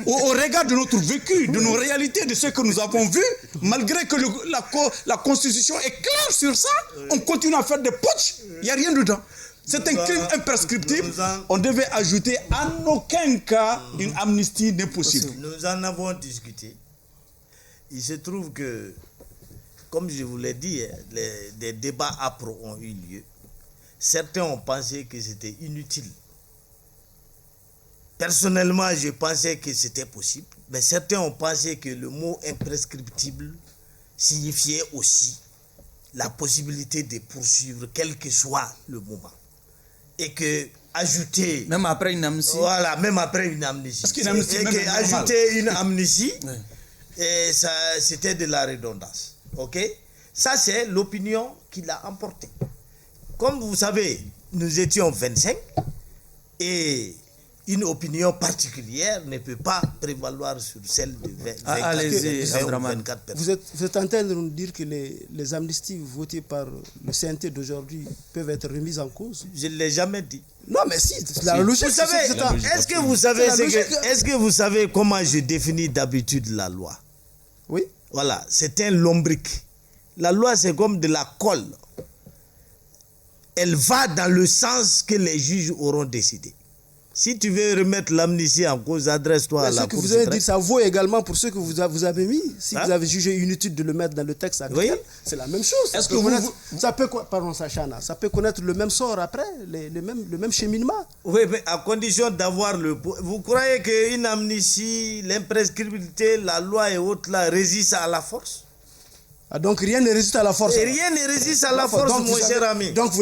Au regard de notre vécu, de nos réalités, de ce que nous avons vu, malgré que la Constitution est claire sur ça, on continue à faire des putsch, il n'y a rien dedans. C'est un crime imprescriptible. On devait ajouter en aucun cas une amnistie n'est possible. Nous en avons discuté. Il se trouve que, comme je vous l'ai dit, des débats âpres ont eu lieu. Certains ont pensé que c'était inutile. Personnellement, je pensais que c'était possible. Mais certains ont pensé que le mot imprescriptible signifiait aussi la possibilité de poursuivre quel que soit le moment. Et que ajouter... Même après une amnistie. Voilà, même après une amnistie. Parce qu'une amnistie, et que ajouter une amnistie, et ça, c'était de la redondance. Ok? Ça, c'est l'opinion qui l'a emporté. Comme vous savez, nous étions 25 et une opinion particulière ne peut pas prévaloir sur celle de 24 personnes. Vous êtes en train de nous dire que les amnisties votées par le CNT d'aujourd'hui peuvent être remises en cause? Je ne l'ai jamais dit. Non, mais si, la logique. Vous savez, est-ce que vous savez comment je définis d'habitude la loi? Oui. Voilà, c'est un lombric. La loi, c'est comme de la colle. Elle va dans le sens que les juges auront décidé. Si tu veux remettre l'amnistie en cause, adresse-toi à la Cour suprême. Ce que vous avez dit, ça vaut également pour ceux que vous avez mis. Si vous avez jugé inutile de le mettre dans le texte actuel, c'est la même chose. Est-ce que ça peut connaître le même sort après, le même cheminement. Oui, mais à condition d'avoir le... Vous croyez qu'une amnistie, l'imprescriptibilité, la loi et autres là résistent à la force? Ah, donc rien ne résiste à la force. Et rien ne résiste à la force, donc, mon cher ami. Donc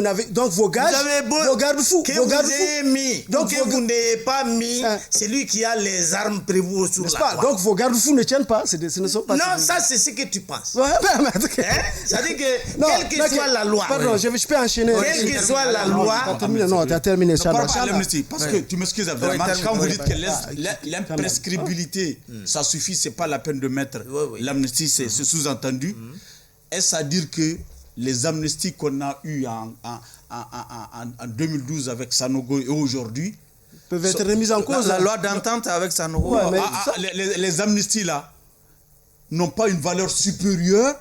vos gages, vos garde-fous, que vous ayez mis, donc que vous n'ayez pas mis, c'est lui qui a les armes prévues sur la loi. Donc vos garde-fous ne tiennent pas, ce ne sont pas. Non, ça c'est ce que tu penses. Ouais, c'est-à-dire que quelle que soit la loi. Pardon, je peux enchaîner. Quelle que soit la loi. Non, tu as terminé ça. Parce que tu m'excuses, quand vous dites que l'imprescriptibilité, ça suffit, c'est pas la peine de mettre l'amnistie, c'est sous-entendu. Est-ce à dire que les amnisties qu'on a eues en 2012 avec Sanogo et aujourd'hui peuvent être remises en cause? La loi d'entente avec Sanogo. Les amnisties là n'ont pas une valeur supérieure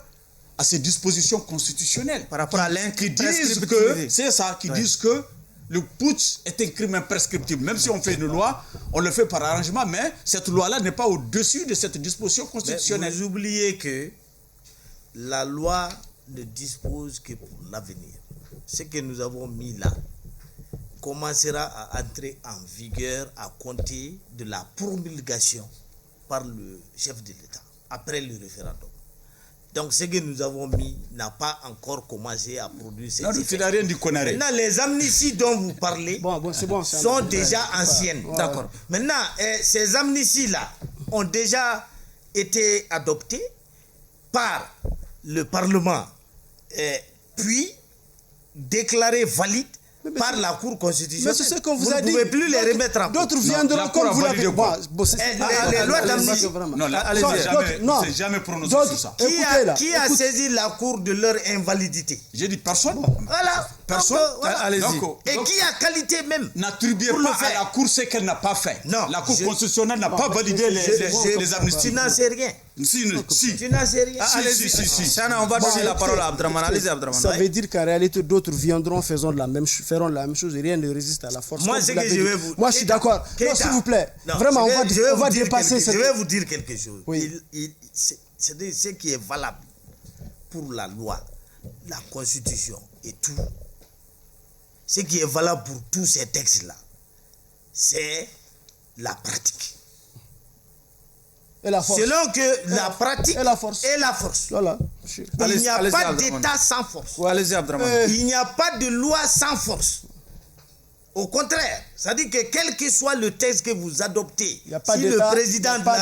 à ces dispositions constitutionnelles par rapport à l'imprescriptibilité. C'est ça, qui disent que le putsch est un crime imprescriptible. Même si on fait une loi, on le fait par arrangement, mais cette loi-là n'est pas au-dessus de cette disposition constitutionnelle. Mais vous oubliez que la loi ne dispose que pour l'avenir. Ce que nous avons mis là commencera à entrer en vigueur à compter de la promulgation par le chef de l'État, après le référendum. Donc ce que nous avons mis n'a pas encore commencé à produire ses effets. Tu n'as rien dit qu'on a rien. Maintenant, les amnisties dont vous parlez sont déjà anciennes. D'accord. Maintenant, ces amnisties-là ont déjà été adoptées par le Parlement, puis déclarées valides par la Cour constitutionnelle. Mais c'est ce qu'on vous a dit. Vous ne pouvez plus les remettre en cause. D'autres viendront comme vous l'avez dit. Les lois d'amnistie. Non, c'est jamais prononcé sur ça. Qui a saisi la Cour de leur invalidité? J'ai dit personne. Voilà. Personne. Allez-y. Et qui a qualité même? N'attribuez pas à la Cour ce qu'elle n'a pas fait. Non. La Cour constitutionnelle n'a pas validé les amnisties. Tu n'en sais rien. Si. Tu n'en sais rien. Si. Sana, on va donner la parole à Abdraman. Allez-y, Abdraman. Ça veut dire qu'en réalité, d'autres viendront, feront la même chose et rien ne résiste à la force. Moi, c'est que je vais vous... Moi, je suis d'accord. Non, s'il vous plaît. Vraiment, on va dépasser cette... Je vais vous dire quelque chose. Oui. C'est ce qui est valable pour la loi, la Constitution et tout. Ce qui est valable pour tous ces textes-là, c'est la pratique. Et la force. Selon que la pratique et la force. Voilà. Il n'y a pas d'État sans force. Allez-y, Abdraman. Il n'y a pas de loi sans force. Au contraire, c'est-à-dire que quel que soit le texte que vous adoptez, il n'y a pas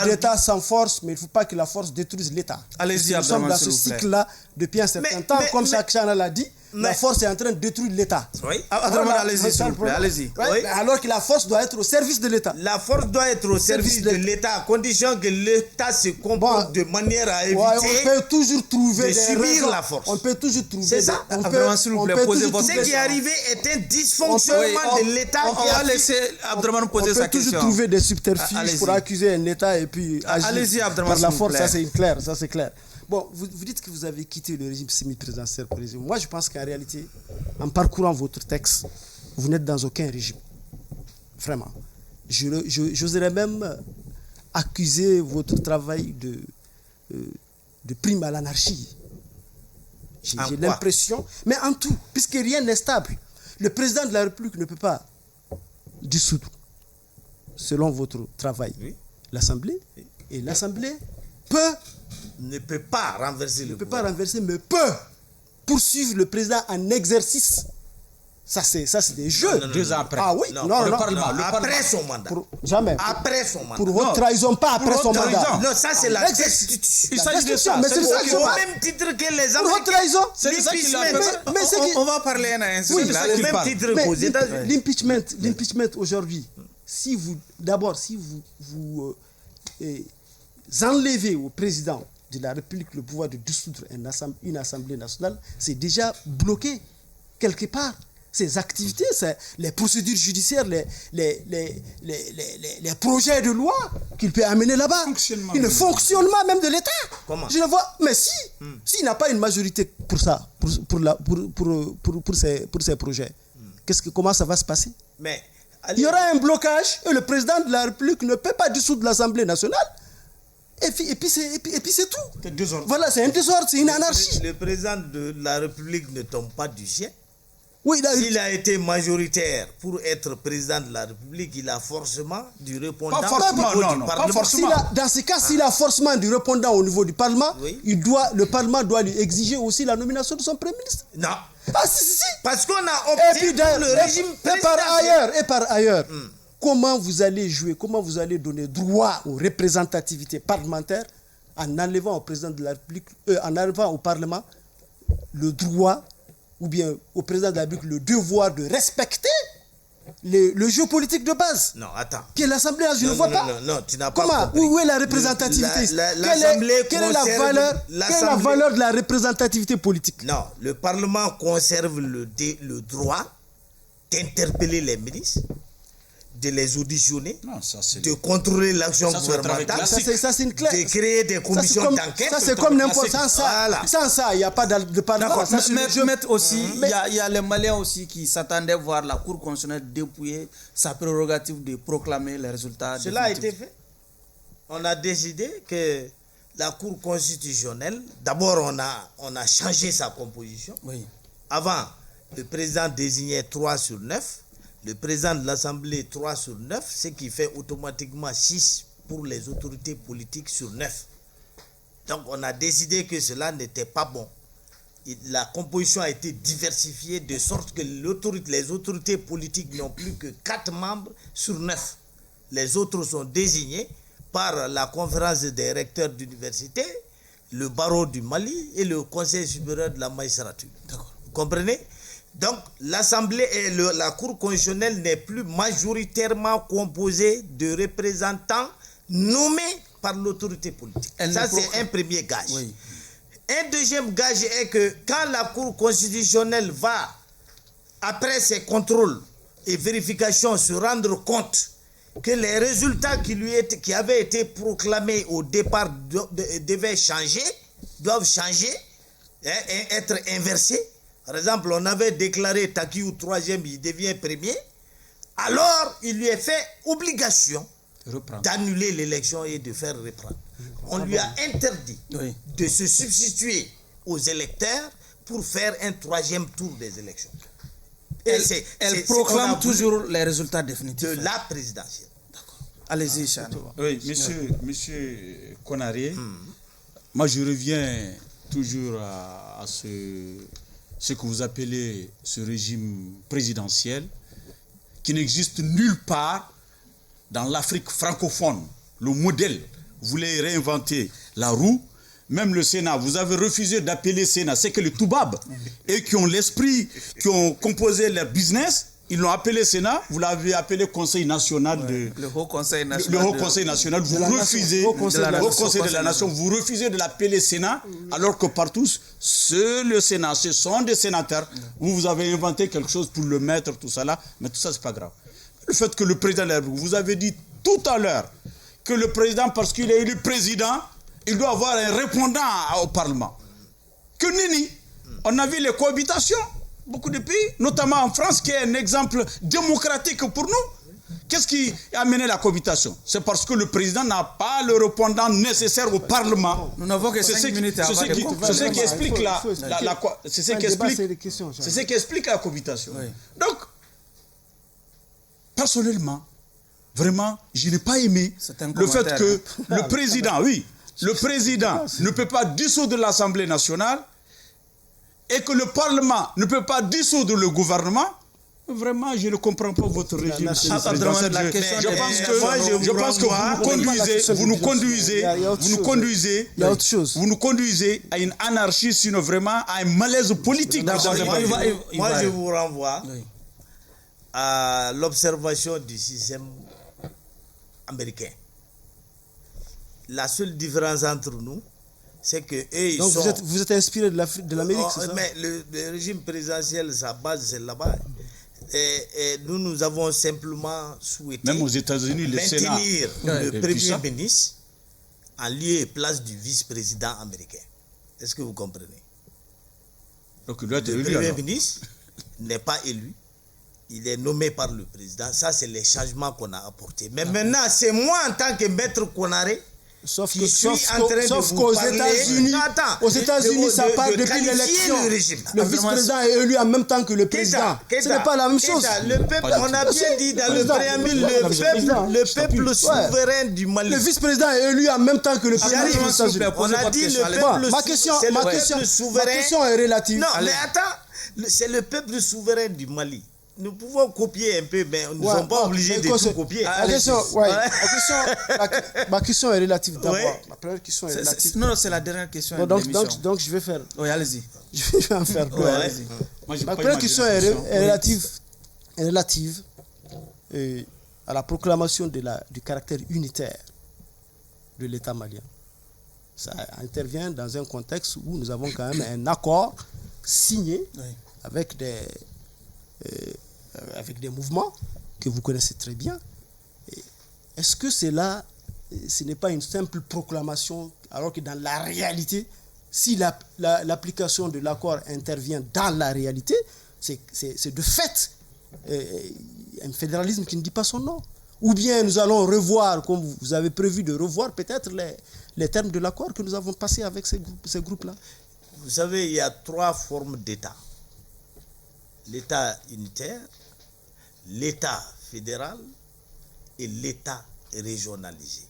d'État sans force, mais il ne faut pas que la force détruise l'État. Allez-y, Abdraman. Nous sommes dans ce cycle-là depuis un certain temps. Comme Chana l'a dit, la force est en train de détruire l'État. Oui. Abdraman, allez-y, s'il vous plaît. Allez-y. Oui. Alors que la force doit être au service de l'État. La force doit être au service de l'État, à condition que l'État se comporte de manière à éviter on peut toujours trouver de subir la force. On peut toujours trouver. C'est ça. Abdraman, s'il vous plaît, posez votre question. Ce qui est arrivé est un dysfonctionnement de l'État. On va laisser Abdraman poser sa question. On peut toujours trouver des subterfuges pour accuser un État et puis agir par la force. Ça, c'est clair. Bon, vous dites que vous avez quitté le régime semi-présidentiel. Moi, je pense qu'en réalité, en parcourant votre texte, vous n'êtes dans aucun régime. Vraiment. J'oserais même accuser votre travail de prime à l'anarchie. J'ai l'impression, mais en tout, puisque rien n'est stable. Le président de la République ne peut pas dissoudre, selon votre travail, l'Assemblée. Et l'Assemblée ne peut pas renverser le pouvoir. Mais peut poursuivre le président en exercice. Ça, c'est des jeux. 2 ans après. Ah oui, non, le Parlement. Après son mandat. Jamais. Après son mandat. Pour haute trahison, pas après son mandat. Non, ça, c'est la destitution. Il s'agit de ça. Mais c'est ça au même titre que les Américains. Pour haute trahison. C'est ça qu'il a On va parler ainsi. Oui, c'est au même titre qu'aux États-Unis. L'impeachment aujourd'hui, si vous enlevez au président de la République le pouvoir de dissoudre une assemblée nationale, c'est déjà bloqué quelque part. Ses activités, les procédures judiciaires, les projets de loi qu'il peut amener là-bas. Le fonctionnement même de l'État. Comment? Je le vois. Mais s'il n'a pas une majorité pour ça, pour ces projets, comment ça va se passer? Il y aura un blocage et le président de la République ne peut pas dissoudre l'Assemblée nationale. Et puis c'est tout. Voilà, c'est un désordre, c'est une anarchie. Le président de la République ne tombe pas du ciel. Oui, s'il a été majoritaire pour être président de la République, il a forcément du répondant pas forcément, au niveau non, du pas Parlement. forcément. Dans ce cas, s'il a forcément du répondant au niveau du Parlement, Oui. le Parlement doit lui exiger aussi la nomination de son Premier ministre. Non. Ah, si. Parce qu'on a Et opté puis, pour le régime par ailleurs, comment vous allez jouer, comment vous allez donner droit aux représentativités parlementaires en enlevant au président de la République, en enlevant au Parlement le droit, ou bien au président de la République le devoir de respecter le jeu politique de base. Non, attends. Qui est l'Assemblée, je ne vois pas. Non, tu n'as pas Comment? compris. Où est la représentativité? Quelle est la valeur de la représentativité politique? Non, le Parlement conserve le droit d'interpeller les ministres, de les auditionner, Non, ça, c'est de contrôler l'action Ça, c'est le travail gouvernementale, classique. Ça, c'est une clé. de créer des commissions d'enquête. Ça, c'est comme n'importe quoi. Voilà. Sans ça, il n'y a pas de Parlement. D'accord, Ça, c'est le jeu. mais aussi, il y a les Maliens aussi qui s'attendaient à voir la Cour constitutionnelle dépouiller sa prérogative de proclamer les résultats. Cela a définitifs. été fait. On a décidé que la Cour constitutionnelle, d'abord on a changé sa composition. Oui. Avant, le président désignait 3 sur 9, le président de l'Assemblée 3 sur 9, ce qui fait automatiquement 6 pour les autorités politiques sur 9. Donc on a décidé que cela n'était pas bon. La composition a été diversifiée de sorte que les autorités politiques n'ont plus que 4 membres sur 9. Les autres sont désignés par la conférence des recteurs d'université, le barreau du Mali et le conseil supérieur de la magistrature. Vous comprenez? Donc l'Assemblée et la Cour constitutionnelle n'est plus majoritairement composée de représentants nommés par l'autorité politique. Ça, c'est un premier gage. Oui. Un deuxième gage est que quand la Cour constitutionnelle va, après ses contrôles et vérifications, se rendre compte que les résultats qui avaient été proclamés au départ doivent changer, et être inversés. Par exemple, on avait déclaré Takiou troisième, il devient premier. Alors, il lui est fait obligation d'annuler l'élection et de faire reprendre. On lui a interdit de se substituer aux électeurs pour faire un troisième tour des élections. Elle proclame toujours les résultats définitifs de la présidentielle. D'accord. Allez-y, Chane. Oui, monsieur Konaré, moi je reviens toujours à ce que vous appelez ce régime présidentiel qui n'existe nulle part dans l'Afrique francophone. Le modèle, vous voulez réinventer la roue. Même le Sénat, vous avez refusé d'appeler Sénat. C'est que les Toubabs, et qui ont l'esprit, qui ont composé leur business, ils l'ont appelé Sénat, vous l'avez appelé Conseil national de... Le Haut Conseil national. Le Haut Conseil national, vous refusez... Le Haut Conseil de la Nation, vous refusez de l'appeler Sénat, alors que partout, le Sénat, ce sont des sénateurs. Vous avez inventé quelque chose pour le mettre, tout ça là, mais tout ça, c'est pas grave. Le fait que le président de la République, vous avez dit tout à l'heure que le président, parce qu'il est élu président, il doit avoir un répondant au Parlement. Que nenni. On a vu les cohabitations, beaucoup de pays, notamment en France, qui est un exemple démocratique pour nous. Qu'est-ce qui a amené la cohabitation? C'est parce que le président n'a pas le répondant nécessaire au Parlement. Nous n'avons que 5 minutes à avoir. C'est ce qui explique c'est ce qui explique la cohabitation. Oui. Donc, personnellement, vraiment, je n'ai pas aimé le fait que le président, le président ne peut pas dissoudre l'Assemblée nationale et que le Parlement ne peut pas dissoudre le gouvernement. Vraiment, je ne comprends pas votre régime. Je pense que vous nous conduisez à une anarchie, sinon vraiment à un malaise politique. Moi, je vous renvoie à l'observation du système américain. La seule différence entre nous, c'est que eux, donc vous êtes inspiré de l'Amérique, c'est ça? Mais le régime présidentiel, sa base, c'est là-bas. Et nous avons simplement souhaité même aux États-Unis, le Sénat, maintenir le Premier ministre en lieu et place du vice-président américain. Est-ce que vous comprenez? Donc, il doit être le élu, Premier ministre n'est pas élu. Il est nommé par le président. Ça, c'est les changements qu'on a apportés. Mais maintenant, c'est moi, en tant que maître Konaré, Sauf Je suis en train de vous qu'aux parler. États-Unis, Non, attends. aux États-Unis, ça part depuis qualifier l'élection. le régime. Le vice-président est élu en même temps que le président. Ce n'est pas la même chose. Le peuple, on a bien dit dans le préambule, le peuple souverain du Mali. Le vice-président est élu en même temps que le président des États-Unis. On a dit le peuple. Ma question est relative. Non, mais attends, c'est le peuple souverain du Mali. Nous pouvons copier un peu, mais nous ne sommes pas obligés de tout copier. Ma question est relative d'abord. Ouais. Ma première question est relative. Non, c'est la dernière question. Donc, je vais faire. Oui, allez-y. Je vais en faire deux. Allez-y. Ma première question est relative à la proclamation du caractère unitaire de l'État malien. Ça intervient dans un contexte où nous avons quand même un accord signé avec des mouvements que vous connaissez très bien. Est-ce que ce n'est pas une simple proclamation, alors que dans la réalité, si l'application de l'accord intervient dans la réalité, c'est de fait un fédéralisme qui ne dit pas son nom? Ou bien nous allons revoir, comme vous avez prévu de revoir peut-être les termes de l'accord que nous avons passé avec ces groupes-là? Vous savez, il y a 3 formes d'État. L'État unitaire, l'État fédéral et l'État régionalisé.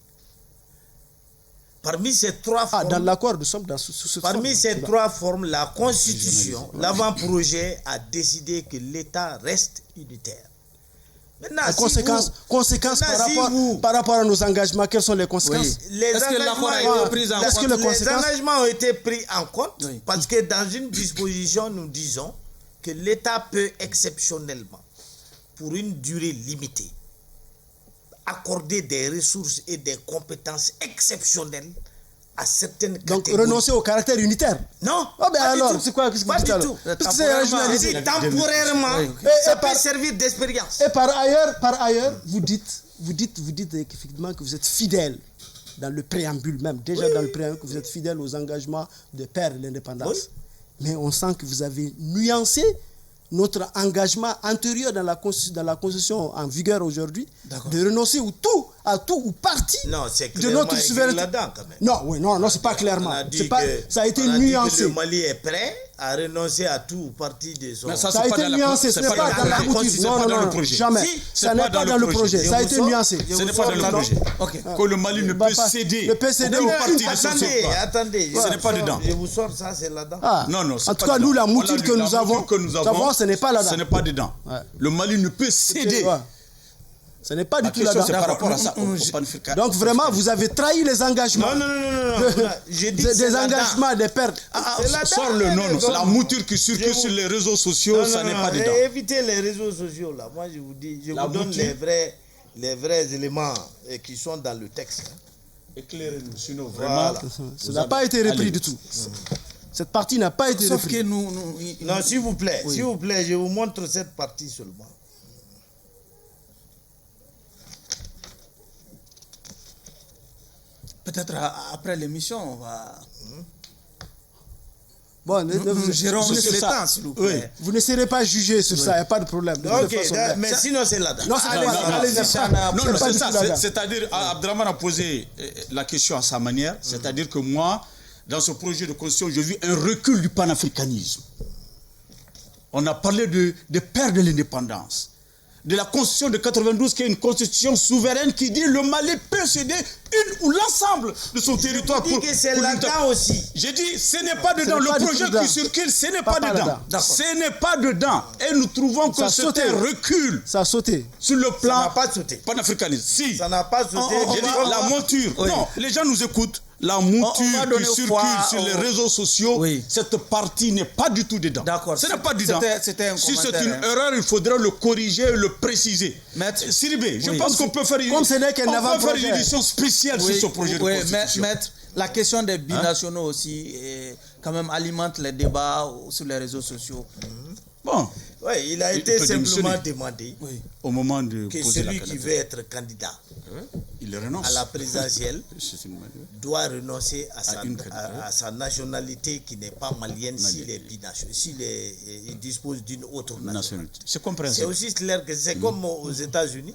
Parmi ces 3 formes, dans l'accord, nous sommes dans ce parmi ces 3 formes, la Constitution, l'avant-projet a décidé que l'État reste unitaire. Maintenant, par rapport à nos engagements, quelles sont les conséquences? Les engagements ont été pris en compte parce que dans une disposition, nous disons que l'État peut exceptionnellement, pour une durée limitée, accorder des ressources et des compétences exceptionnelles à certaines catégories. Donc renoncer au caractère unitaire? Non. C'est quoi? Pas du tout. Temporairement, ça peut servir d'expérience. Et par ailleurs, vous dites effectivement que vous êtes fidèle dans le préambule même, déjà dans le préambule, que vous êtes fidèle aux engagements de père de l'indépendance. Oui. Mais on sent que vous avez nuancé notre engagement antérieur dans la Constitution en vigueur aujourd'hui, de renoncer à tout ou partie de notre souveraineté. Non, c'est pas clairement. Ça a été nuancé. Le Mali est prêt à renoncer à tout ou partie de son... Ça a été nuancé, ce n'est pas dans la Constitution. Non, jamais. Ça n'est pas dans le projet. Ça a été nuancé. Ce n'est pas dans le projet. Que le Mali ne peut céder aucune partie de son territoire. Attendez, ce n'est pas dedans. Je vous sors ça, c'est là-dedans. Non, en tout cas, nous, la mouture que nous avons, ce n'est pas là-dedans. Ce n'est pas dedans. Le Mali ne peut céder. Ce n'est pas du tout là-dedans. Par rapport à ça. Donc vraiment, vous avez trahi les engagements. Non. J'ai dit des engagements, des pertes. Sors le nom. La mouture qui circule sur les réseaux sociaux, ça n'est pas dedans. Évitez les réseaux sociaux là. Moi, je vous dis, je vous donne les vrais éléments qui sont dans le texte. Éclairez-nous, sinon vraiment. Ça n'a pas été repris du tout. Cette partie n'a pas été reprise. Sauf que nous... Non, s'il vous plaît, je vous montre cette partie seulement. Peut-être après l'émission, on va... Bon, nous gérons le temps, s'il vous plaît. Vous ne serez pas jugé sur ça, il n'y a pas de problème. Mais sinon, c'est là-dedans. Non, c'est ça. C'est-à-dire, Abdraman a posé la question à sa manière. C'est-à-dire que moi, dans ce projet de constitution, j'ai vu un recul du panafricanisme. On a parlé des pères de l'indépendance, de la constitution de 92, qui est une constitution souveraine qui dit le Mali peut céder une ou l'ensemble de son territoire. Je dis que c'est là-dedans aussi. J'ai dit, ce n'est pas dedans. Le projet qui circule, ce n'est pas dedans. Ce n'est pas dedans. Et nous trouvons que c'est un recul. Ça a sauté. Sur le plan. Ça n'a pas sauté. Panafricanisme. Si. Ça n'a pas sauté. J'ai dit la monture. Oui. Non, les gens nous écoutent. La mouture qui circule sur les réseaux sociaux, cette partie n'est pas du tout dedans. D'accord. Ce n'est pas dedans. Si c'est une erreur, il faudra le corriger et le préciser. Siribé, je pense qu'on peut faire une édition spéciale sur ce projet de constitution. Maître, la question des binationaux aussi quand même alimente les débats sur les réseaux sociaux. Bon. Oui, il a été simplement demandé au moment de que celui qui veut être candidat il renonce à la présidentielle doit renoncer à sa nationalité qui n'est pas malienne s'il dispose d'une autre nationalité. C'est compréhensible. C'est aussi clair que c'est comme aux États-Unis.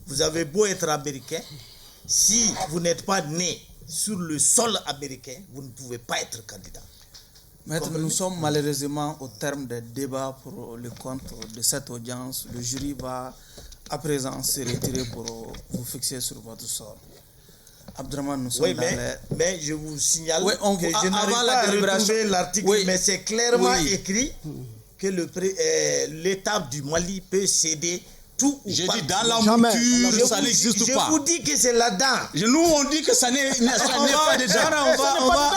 Vous avez beau être américain, si vous n'êtes pas né sur le sol américain, vous ne pouvez pas être candidat. Maître, nous sommes malheureusement au terme des débats pour le compte de cette audience. Le jury va à présent se retirer pour vous fixer sur votre sort. Abdraman, nous sommes mais je vous signale que je n'arrive pas à retrouver l'article, mais c'est clairement écrit que l'État du Mali peut céder tout ou j'ai pas. dit dans la mouture, ça n'existe pas. Je vous dis que c'est là-dedans. Nous, on dit que ça n'est pas dedans. On va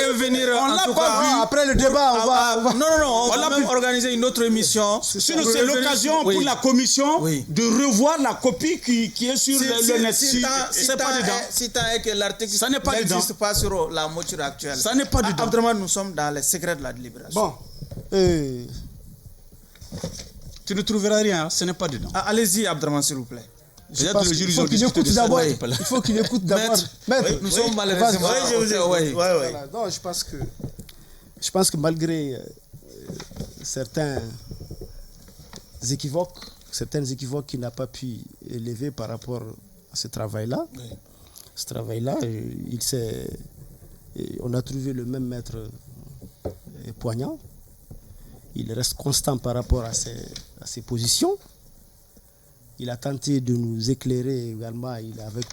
revenir. On l'a pas vu. Après le débat, on va même organiser une autre émission. Sinon, c'est l'occasion pour la commission de revoir la copie qui est sur le net. C'est pas dedans. Si tant est que l'article n'existe pas sur la mouture actuelle. Ça n'est pas dedans. Abdraman, nous sommes dans les secrets de la délibération. Bon. Tu ne trouveras rien, ce n'est pas dedans. Allez-y, Abdraman, s'il vous plaît. Il faut qu'il écoute d'abord. Il faut qu'il écoute d'abord. Maître, nous sommes malheureusement. Non, je pense que malgré certaines équivoques qu'il n'a pas pu élever par rapport à ce travail-là, on a trouvé le même maître poignant. Il reste constant par rapport à ses positions. Il a tenté de nous éclairer également, avec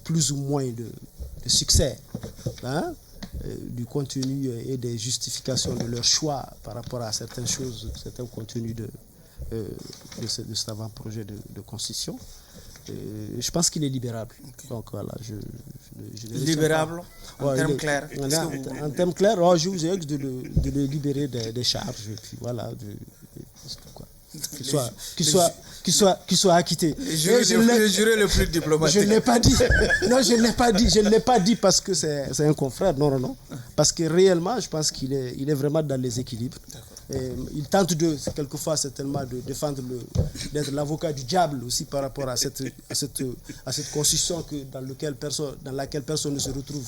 plus ou moins de succès, du contenu et des justifications de leur choix par rapport à certaines choses, certains contenus de cet avant-projet de constitution. Je pense qu'il est libérable. Donc voilà, libérable en termes clairs. En termes clairs, je vous ai dit de le libérer des charges. Et puis voilà, qu'il soit acquitté. Le jury le plus diplomatique. Je ne l'ai pas dit. Non, je ne l'ai pas dit parce que c'est un confrère. Non. Parce que réellement, je pense qu'il est vraiment dans les équilibres. Il tente quelquefois certainement de défendre d'être l'avocat du diable aussi par rapport à cette constitution dans laquelle personne ne se retrouve.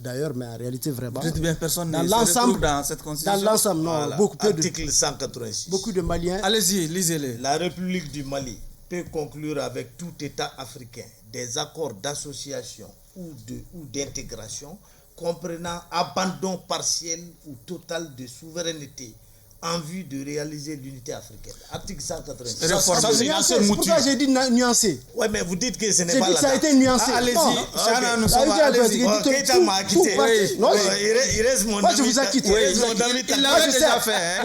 D'ailleurs, mais en réalité, vraiment. Vous êtes bien personne ne se retrouve dans cette constitution. Dans l'ensemble, non. Voilà. Article 186. Beaucoup de Maliens. Allez-y, lisez-le. La République du Mali peut conclure avec tout État africain des accords d'association ou d'intégration comprenant abandon partiel ou total de souveraineté en vue de réaliser l'unité africaine. Article 186. C'est pour ça que j'ai dit nuancé. Oui, mais vous dites que ce n'est pas là. Ça a été nuancé. Allez-y. Nous sommes allez-y. Keïta m'a quitté. Il reste mon ami. Moi, je vous ai quitté. Il l'avait déjà fait.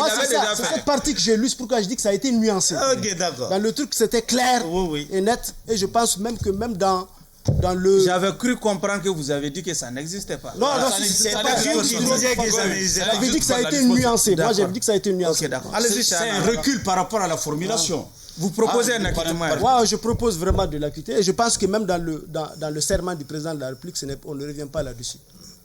C'est cette partie que j'ai lue, c'est pourquoi je dis que ça a été nuancé. Ok, d'accord. Dans le truc, c'était clair et net. Et je pense même que dans le... J'avais cru comprendre que vous avez dit que ça n'existait pas. Non, c'est pas qui disait que ça n'existait pas. J'avais dit que ça a été nuancé. Moi, j'ai dit que ça a été nuancé. Allez-y, c'est un recul par rapport à la formulation. Vous proposez un acquittement. Je propose vraiment de l'acquitter. Et je pense que même dans le serment du président de la République, on ne revient pas là-dessus.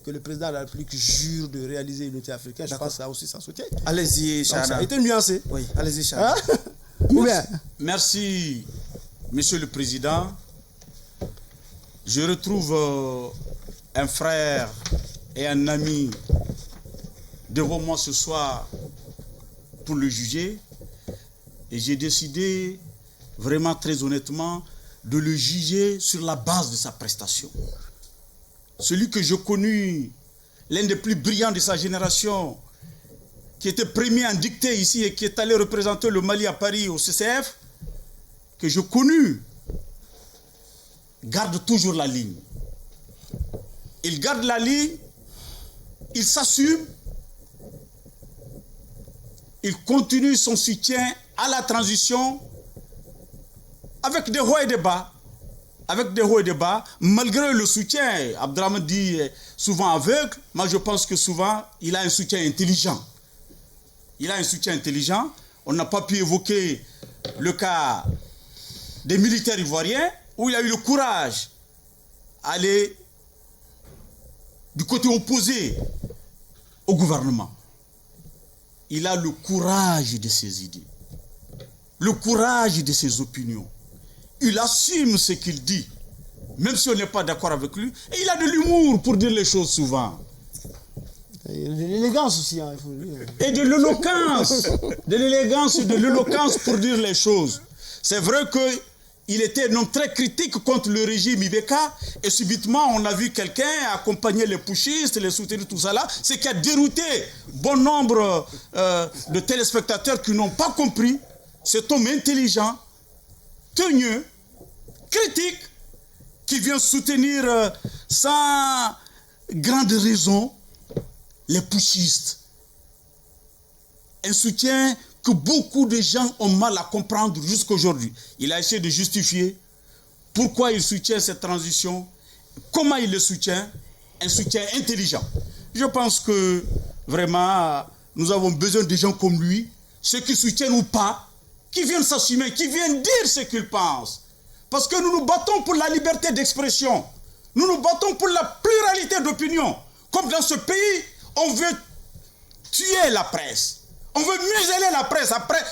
Que le président de la République jure de réaliser l'unité africaine, je pense que ça aussi, ça soutient. Allez-y, Chana. Ça a été nuancé. Oui, allez-y, Chana. Merci, Monsieur le Président. Je retrouve un frère et un ami devant moi ce soir pour le juger. Et j'ai décidé, vraiment très honnêtement, de le juger sur la base de sa prestation. Celui que je connus, l'un des plus brillants de sa génération, qui était premier en dictée ici et qui est allé représenter le Mali à Paris au CCF, que je connus, garde toujours la ligne. Il garde la ligne, il s'assume, il continue son soutien à la transition avec des hauts et des bas. Malgré le soutien, Abdraman dit souvent aveugle, moi je pense que souvent il a un soutien intelligent. On n'a pas pu évoquer le cas des militaires ivoiriens, où il a eu le courage d'aller du côté opposé au gouvernement. Il a le courage de ses idées, le courage de ses opinions. Il assume ce qu'il dit, même si on n'est pas d'accord avec lui. Et il a de l'humour pour dire les choses souvent. Et de l'élégance aussi, il faut dire. Et de l'éloquence. De l'éloquence pour dire les choses. C'est vrai que il était un homme très critique contre le régime Ibeka, et subitement on a vu quelqu'un accompagner les putschistes, les soutenir, tout ça là, ce qui a dérouté bon nombre de téléspectateurs qui n'ont pas compris cet homme intelligent, teigneux, critique, qui vient soutenir sans grande raison les putschistes. Un soutien que beaucoup de gens ont mal à comprendre jusqu'à aujourd'hui. Il a essayé de justifier pourquoi il soutient cette transition, comment il le soutient, un soutien intelligent. Je pense que vraiment, nous avons besoin de gens comme lui, ceux qui soutiennent ou pas, qui viennent s'assumer, qui viennent dire ce qu'ils pensent. Parce que nous nous battons pour la liberté d'expression. Nous nous battons pour la pluralité d'opinion. Comme dans ce pays, on veut tuer la presse. On veut museler la presse. Après,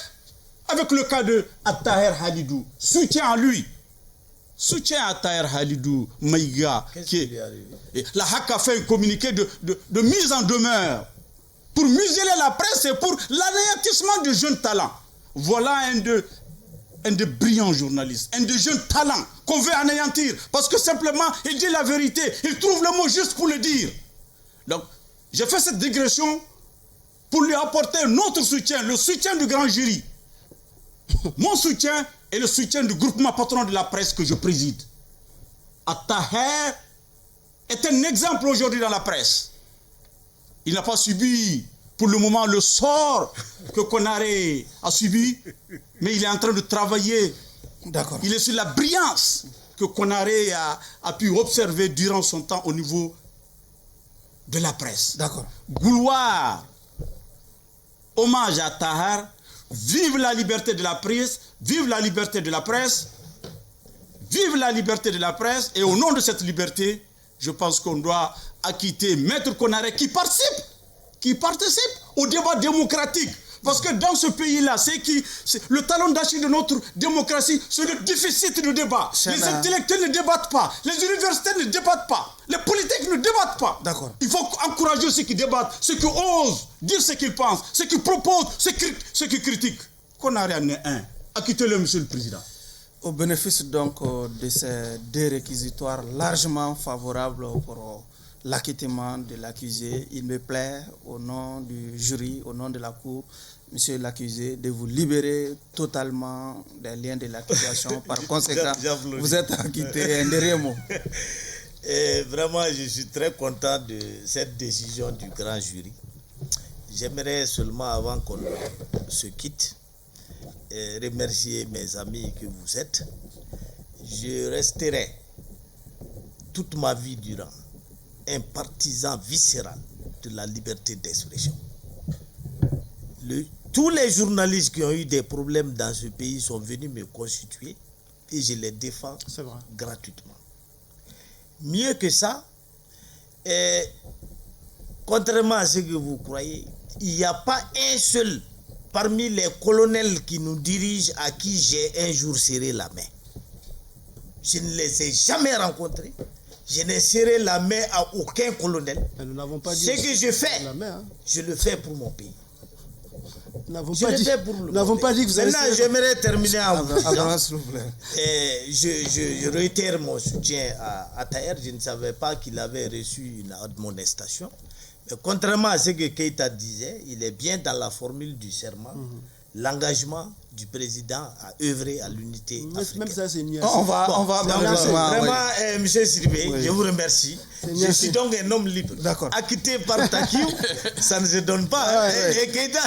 avec le cas de Attaher Halidou, soutien à lui. Soutien à Attaher Halidou, Maïga. La HAC a fait un communiqué de mise en demeure pour museler la presse et pour l'anéantissement de jeunes talents. Voilà un de brillants journalistes, un de jeunes talents qu'on veut anéantir. Parce que simplement, il dit la vérité. Il trouve le mot juste pour le dire. Donc, j'ai fait cette digression pour lui apporter notre soutien, le soutien du grand jury. Mon soutien et le soutien du groupement patron de la presse que je préside. Attaher est un exemple aujourd'hui dans la presse. Il n'a pas subi pour le moment le sort que Konaré a subi, mais il est en train de travailler. D'accord. Il est sur la brillance que Konaré a pu observer durant son temps au niveau de la presse. D'accord. Gouloir, hommage à Tahar, vive la liberté de la presse, vive la liberté de la presse, vive la liberté de la presse, et au nom de cette liberté, je pense qu'on doit acquitter Maître Konaré qui participe au débat démocratique. Parce que dans ce pays-là, le talon d'Achille de notre démocratie, c'est le déficit de débat. Les intellectuels ne débattent pas, les universités ne débattent pas, les politiques ne débattent pas. D'accord. Il faut encourager ceux qui débattent, ceux qui osent dire ce qu'ils pensent, ceux qui proposent, ceux qui critiquent. Konaré en est un. Acquittez-le, Monsieur le Président. Au bénéfice donc de ces deux réquisitoires largement favorables pour l'acquittement de l'accusé, il me plaît, au nom du jury, au nom de la Cour, Monsieur l'accusé, de vous libérer totalement des liens de l'accusation. Par conséquent, vous êtes acquitté. Un dernier mot. Et vraiment, je suis très content de cette décision du grand jury. J'aimerais seulement, avant qu'on se quitte, remercier mes amis que vous êtes. Je resterai toute ma vie durant un partisan viscéral de la liberté d'expression. Tous les journalistes qui ont eu des problèmes dans ce pays sont venus me constituer et je les défends gratuitement. Mieux que ça, contrairement à ce que vous croyez, il n'y a pas un seul parmi les colonels qui nous dirigent à qui j'ai un jour serré la main. Je ne les ai jamais rencontrés. Je n'ai serré la main à aucun colonel. Nous n'avons pas dit ce que je fais, je le fais pour mon pays. Nous n'avons pas dit que vous allez... Maintenant, j'aimerais terminer en vous disant, je réitère mon soutien à Taher. Je ne savais pas qu'il avait reçu une admonestation. Mais contrairement à ce que Keïta disait, il est bien dans la formule du serment. L'engagement du président à œuvrer à l'unité africaine. Même ça, c'est mieux. On va vraiment, monsieur Sidibé, je vous remercie. Je suis donc un homme libre. D'accord. Acquitté par Takiou, ça ne se donne pas. Et Keïta.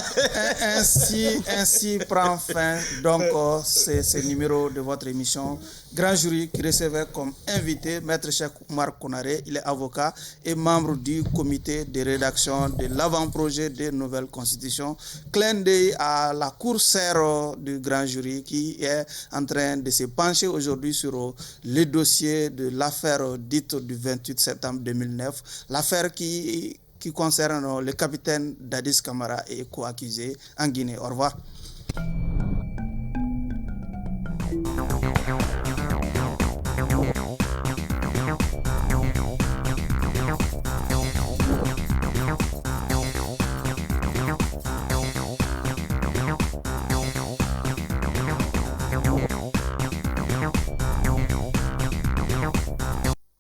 Ainsi prend fin donc ce numéro de votre émission. Grand jury qui recevait comme invité Maître Cheikh Oumar Konaré. Il est avocat et membre du comité de rédaction de l'avant-projet de nouvelle constitution. Clin d'œil à la cour serre du grand jury qui est en train de se pencher aujourd'hui sur le dossier de l'affaire dite du 28 septembre 2009. L'affaire qui concerne le capitaine Dadis Camara et co-accusé en Guinée. Au revoir.